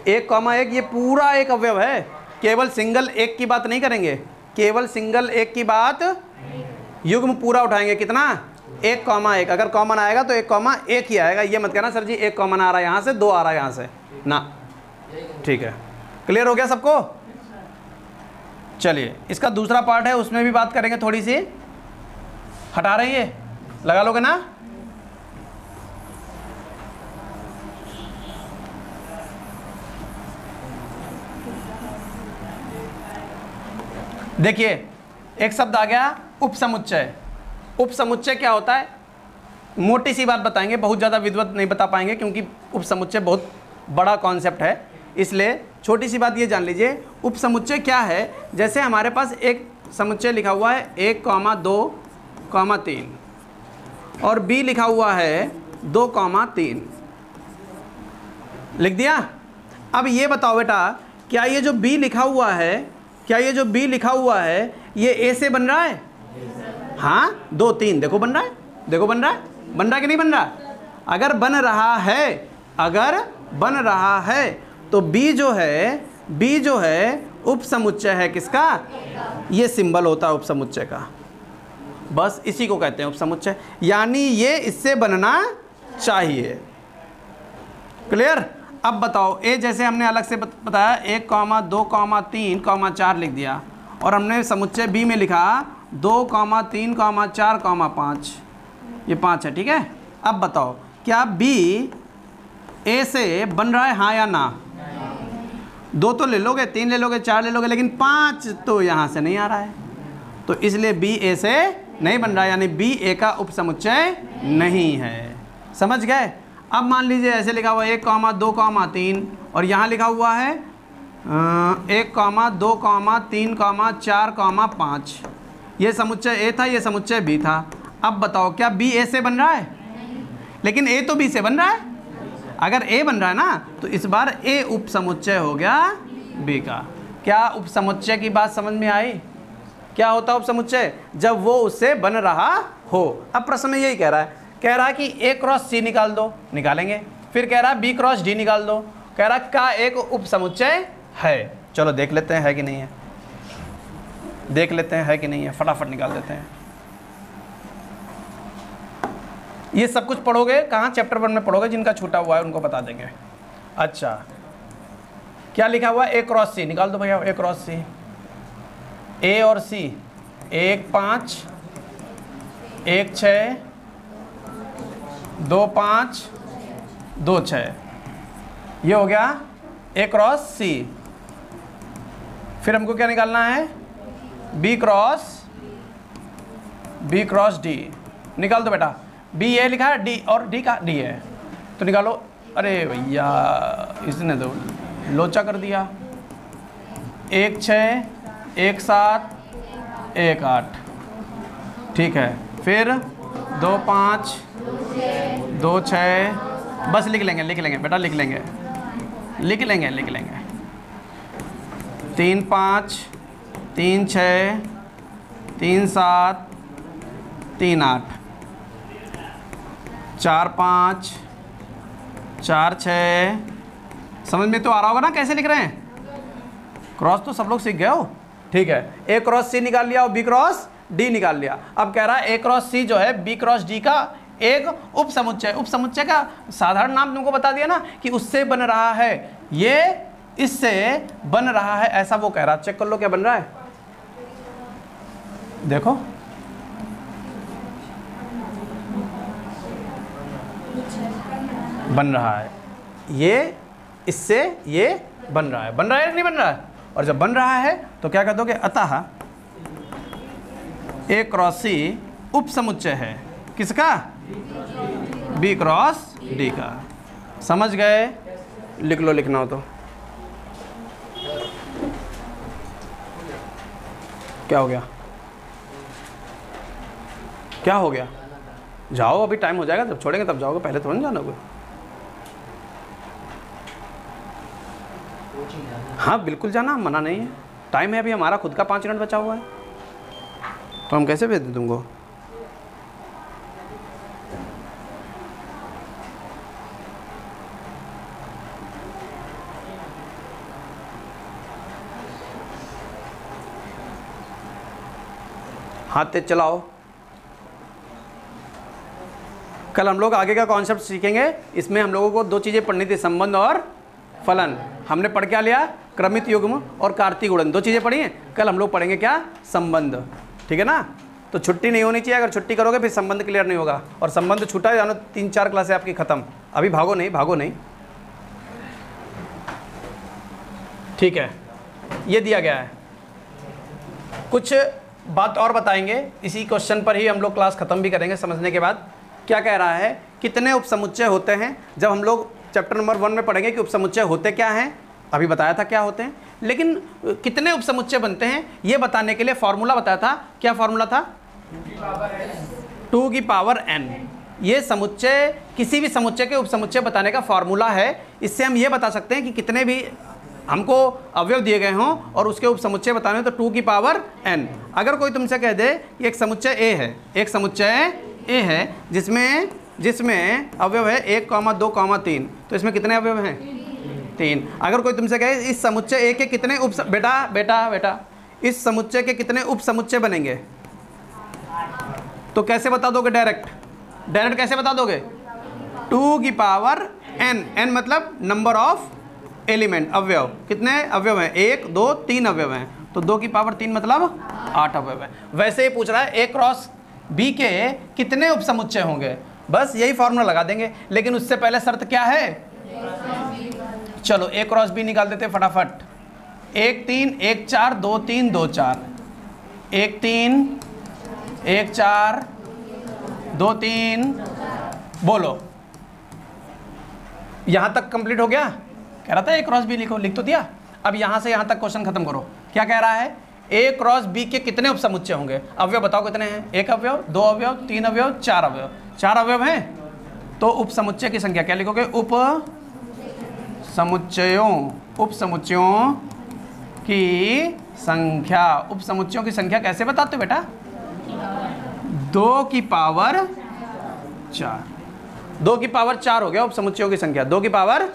1,1 ये पूरा एक अवयव है। केवल सिंगल एक की बात नहीं करेंगे, केवल सिंगल एक की बात, युग्म पूरा उठाएंगे। कितना? 1,1। अगर कॉमन आएगा तो 1,1 ही आएगा। ये मत कहना सर जी 1 कॉमन आ रहा है यहाँ से, 2 आ रहा है यहाँ से ना। ठीक है, क्लियर हो गया सबको? चलिए इसका दूसरा पार्ट है, उसमें भी बात करेंगे थोड़ी सी। हटा रहे हैं, ये लगा लोगे ना? देखिए एक शब्द आ गया उपसमुच्चय। उपसमुच्चय क्या होता है? मोटी सी बात बताएंगे, बहुत ज़्यादा विधिवत नहीं बता पाएंगे क्योंकि उपसमुच्चय बहुत बड़ा कॉन्सेप्ट है, इसलिए छोटी सी बात ये जान लीजिए। उपसमुच्चय क्या है? जैसे हमारे पास एक समुच्चय लिखा हुआ है 1,2,3 और B लिखा हुआ है 2,3, लिख दिया। अब ये बताओ बेटा, क्या ये जो B लिखा हुआ है, क्या ये जो B लिखा हुआ है ये A से बन रहा है? हाँ 2, 3 देखो बन रहा है, देखो बन रहा है, बन रहा है कि नहीं बन रहा? अगर बन रहा है, अगर बन रहा है तो B जो है उपसमुच्चय है किसका? ये सिंबल होता है उपसमुच्चय का, बस इसी को कहते हैं उपसमुच्चय। यानी ये इससे बनना चाहिए। क्लियर? अब बताओ ए जैसे हमने अलग से बताया 1,2,3,4 लिख दिया और हमने समुच्चय B में लिखा 2,3,4,5, ये 5 है, ठीक है। अब बताओ क्या B A से बन रहा है, हाँ या ना? 2 तो ले लोगे, 3 ले लोगे, 4 ले लोगे, लेकिन 5 तो यहाँ से नहीं आ रहा है, तो इसलिए B A से नहीं बन रहा है, यानी B A का उपसमुच्चय नहीं है। समझ गए? अब मान लीजिए ऐसे लिखा हुआ है 1,2,3 और यहाँ लिखा हुआ है 1,2,3,4,5, ये समुच्चय A था, ये समुच्चय B था। अब बताओ क्या B A से बन रहा है? लेकिन A तो B से बन रहा है। अगर A बन रहा है ना तो इस बार A उपसमुच्चय हो गया B का। क्या उपसमुच्चय की बात समझ में आई? क्या होता है उपसमुच्चय? जब वो उससे बन रहा हो। अब प्रश्न में यही कह रहा है, कह रहा है कि A क्रॉस C निकाल दो, निकालेंगे। फिर कह रहा है B क्रॉस D निकाल दो, कह रहा है का एक उपसमुच्चय है। चलो देख लेते हैं है कि नहीं है, देख लेते हैं है कि नहीं है, फटाफट निकाल देते हैं। ये सब कुछ पढ़ोगे कहाँ? चैप्टर 1 में पढ़ोगे, जिनका छूटा हुआ है उनको बता देंगे। अच्छा क्या लिखा हुआ है? A क्रॉस C निकाल दो भैया, A क्रॉस C, A और C 1 5 1 6 2 5 2 6, ये हो गया A क्रॉस C। फिर हमको क्या निकालना है? B क्रॉस D निकाल दो बेटा। B A लिखा है, D और D का D है तो निकालो। अरे भैया इसने तो लोचा कर दिया। 1 6 1 7 1 8, ठीक है। फिर 2 5 2 6, बस लिख लेंगे बेटा, लिख लेंगे 3 5 3 6 3 7 3 8, 4 5 4 6। समझ में तो आ रहा होगा ना कैसे लिख रहे हैं? क्रॉस तो सब लोग सीख गए हो, ठीक है। ए क्रॉस सी निकाल लिया और बी क्रॉस डी निकाल लिया। अब कह रहा है ए क्रॉस सी जो है बी क्रॉस डी का एक उप समुच्चय। उप समुच्चय का साधारण नाम तुमको बता दिया ना कि उससे बन रहा है, ये इससे बन रहा है, ऐसा वो कह रहा है। चेक कर लो क्या बन रहा है, देखो बन रहा है, ये इससे ये बन रहा है। बन रहा है या नहीं बन रहा है? और जब बन रहा है तो क्या कह दोगे, अतः ए क्रॉस सी उप समुच्चय है किसका? बी क्रॉस डी का। समझ गए? लिख लो, लिखना हो तो। क्या हो गया? क्या हो गया? जाओ, अभी टाइम हो जाएगा, जब छोड़ेंगे तब जाओगे, पहले तो नहीं जाना होगा। हाँ बिल्कुल जाना, मना नहीं है, टाइम है अभी हमारा खुद का 5 मिनट बचा हुआ है, तो हम कैसे भेज दें तुमको? हाथ तेज चलाओ। कल हम लोग आगे का कॉन्सेप्ट सीखेंगे। इसमें हम लोगों को 2 चीज़ें पढ़नी थी, संबंध और फलन। हमने पढ़ क्या लिया? क्रमित युग्म और कार्तीय गुणन, 2 चीज़ें पढ़ी हैं। कल हम लोग पढ़ेंगे क्या? संबंध, ठीक है ना? तो छुट्टी नहीं होनी चाहिए, अगर छुट्टी करोगे फिर संबंध क्लियर नहीं होगा, और संबंध छूटा है जानो 3-4 क्लासें आपकी खत्म। अभी भागो नहीं, भागो नहीं, ठीक है? ये दिया गया है। कुछ बात और बताएंगे, इसी क्वेश्चन पर ही हम लोग क्लास खत्म भी करेंगे समझने के बाद। क्या कह रहा है? कितने उपसमुच्चय होते हैं? जब हम लोग चैप्टर नंबर 1 में पढ़ेंगे कि उपसमुच्चय होते क्या हैं, अभी बताया था क्या होते हैं, लेकिन कितने उपसमुच्चय बनते हैं ये बताने के लिए फॉर्मूला बताया था। क्या फॉर्मूला था? 2 की पावर n। ये समुच्चय, किसी भी समुच्चय के उपसमुच्चय बताने का फॉर्मूला है। इससे हम ये बता सकते हैं कि कितने भी हमको अवयव दिए गए हों और उसके उपसमुच्चय बताने हो तो 2 की पावर n। अगर कोई तुमसे कह दे कि एक समुच्चय A है, एक समुच्चय A है जिसमें अवयव है 1, 2, 3, तो इसमें कितने अवयव हैं? 3। अगर कोई तुमसे कहे इस समुच्चय A के कितने बेटा इस समुच्चय के कितने उपसमुच्चय बनेंगे, तो कैसे बता दोगे? डायरेक्ट कैसे बता दोगे? 2 की पावर n मतलब नंबर ऑफ एलिमेंट, अवयव। कितने अवयव हैं? 1, 2, 3 अवयव हैं, तो 2 की पावर 3 मतलब 8 अवयव हैं। वैसे ही पूछ रहा है A क्रॉस B के कितने उपसमुच्चय होंगे, बस यही फॉर्मूला लगा देंगे। लेकिन उससे पहले शर्त क्या है? चलो A क्रॉस B निकाल देते फटाफट। 1 3 1 4 2 3 2 4, 1 3 1 4 2 3, बोलो। यहाँ तक कंप्लीट हो गया? कह रहा था A क्रॉस B लिखो, लिख तो दिया। अब यहाँ से यहाँ तक क्वेश्चन खत्म करो। क्या कह रहा है? A क्रॉस B के कितने उपसमुच्चय होंगे? अवयव बताओ कितने हैं? 1 अवयव, 2 अवयव, 3 अवयव, 4 अवयव। 4 अवयव हैं तो उपसमुच्चय की संख्या क्या लिखोगे? उपसमुच्चयों की संख्या। उपसमुच्चयों की संख्या कैसे बताते हो बेटा? 2 की पावर 4। 2 की पावर 4 हो गया उपसमुच्चयों की संख्या। 2 की पावर,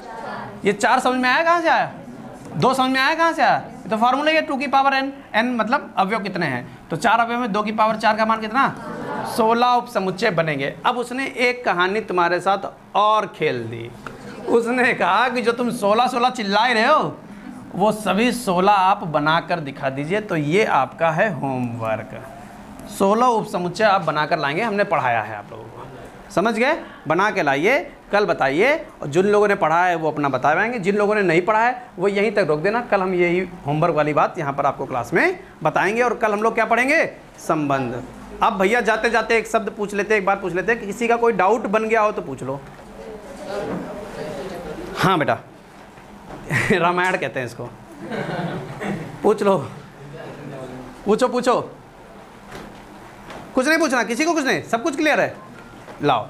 ये 4 समझ में आया? कहाँ से आया? 2 समझ में आया? कहाँ से आया? तो फार्मूला ये 2 की पावर n मतलब अवयव कितने हैं, तो 4 अवयव में 2 की पावर 4 का मान कितना? 16 उपसमुच्चय बनेंगे। अब उसने एक कहानी तुम्हारे साथ और खेल दी। उसने कहा कि जो तुम 16 चिल्ला रहे हो वो सभी 16 आप बनाकर दिखा दीजिए, तो ये आपका है होमवर्क। 16 उपसमुच्चय आप बनाकर लाएंगे, हमने पढ़ाया है आप लोगों को, समझ गए? बना के लाइए, कल बताइए, और जिन लोगों ने पढ़ा है वो अपना बताएंगे, जिन लोगों ने नहीं पढ़ा है वो यहीं तक रोक देना। कल हम यही होमवर्क वाली बात यहाँ पर आपको क्लास में बताएंगे। और कल हम लोग क्या पढ़ेंगे? संबंध। अब भैया जाते जाते एक शब्द पूछ लेते, एक बात पूछ लेते, किसी का कोई डाउट बन गया हो तो पूछ लो। हाँ बेटा रामायण कहते हैं इसको, पूछ लो, पूछो पूछो। कुछ नहीं पूछना, किसी को कुछ नहीं, सब कुछ क्लियर है? लाओ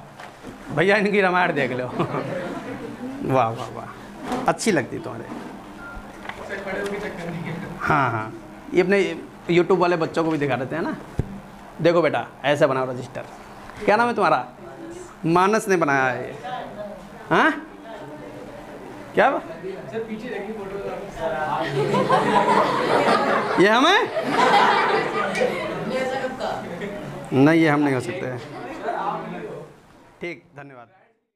भैया इनकी रामायण देख लो। वाह वाह वाह, अच्छी लगती तुम्हारे। हाँ, ये अपने यूट्यूब वाले बच्चों को भी दिखा देते हैं ना। देखो बेटा ऐसे बनाओ रजिस्टर। क्या नाम है तुम्हारा? मानस ने बनाया है ये। हाँ क्या ये हमें ऐसा कब कहा? नहीं, ये हम नहीं हो सकते। ठीक, धन्यवाद।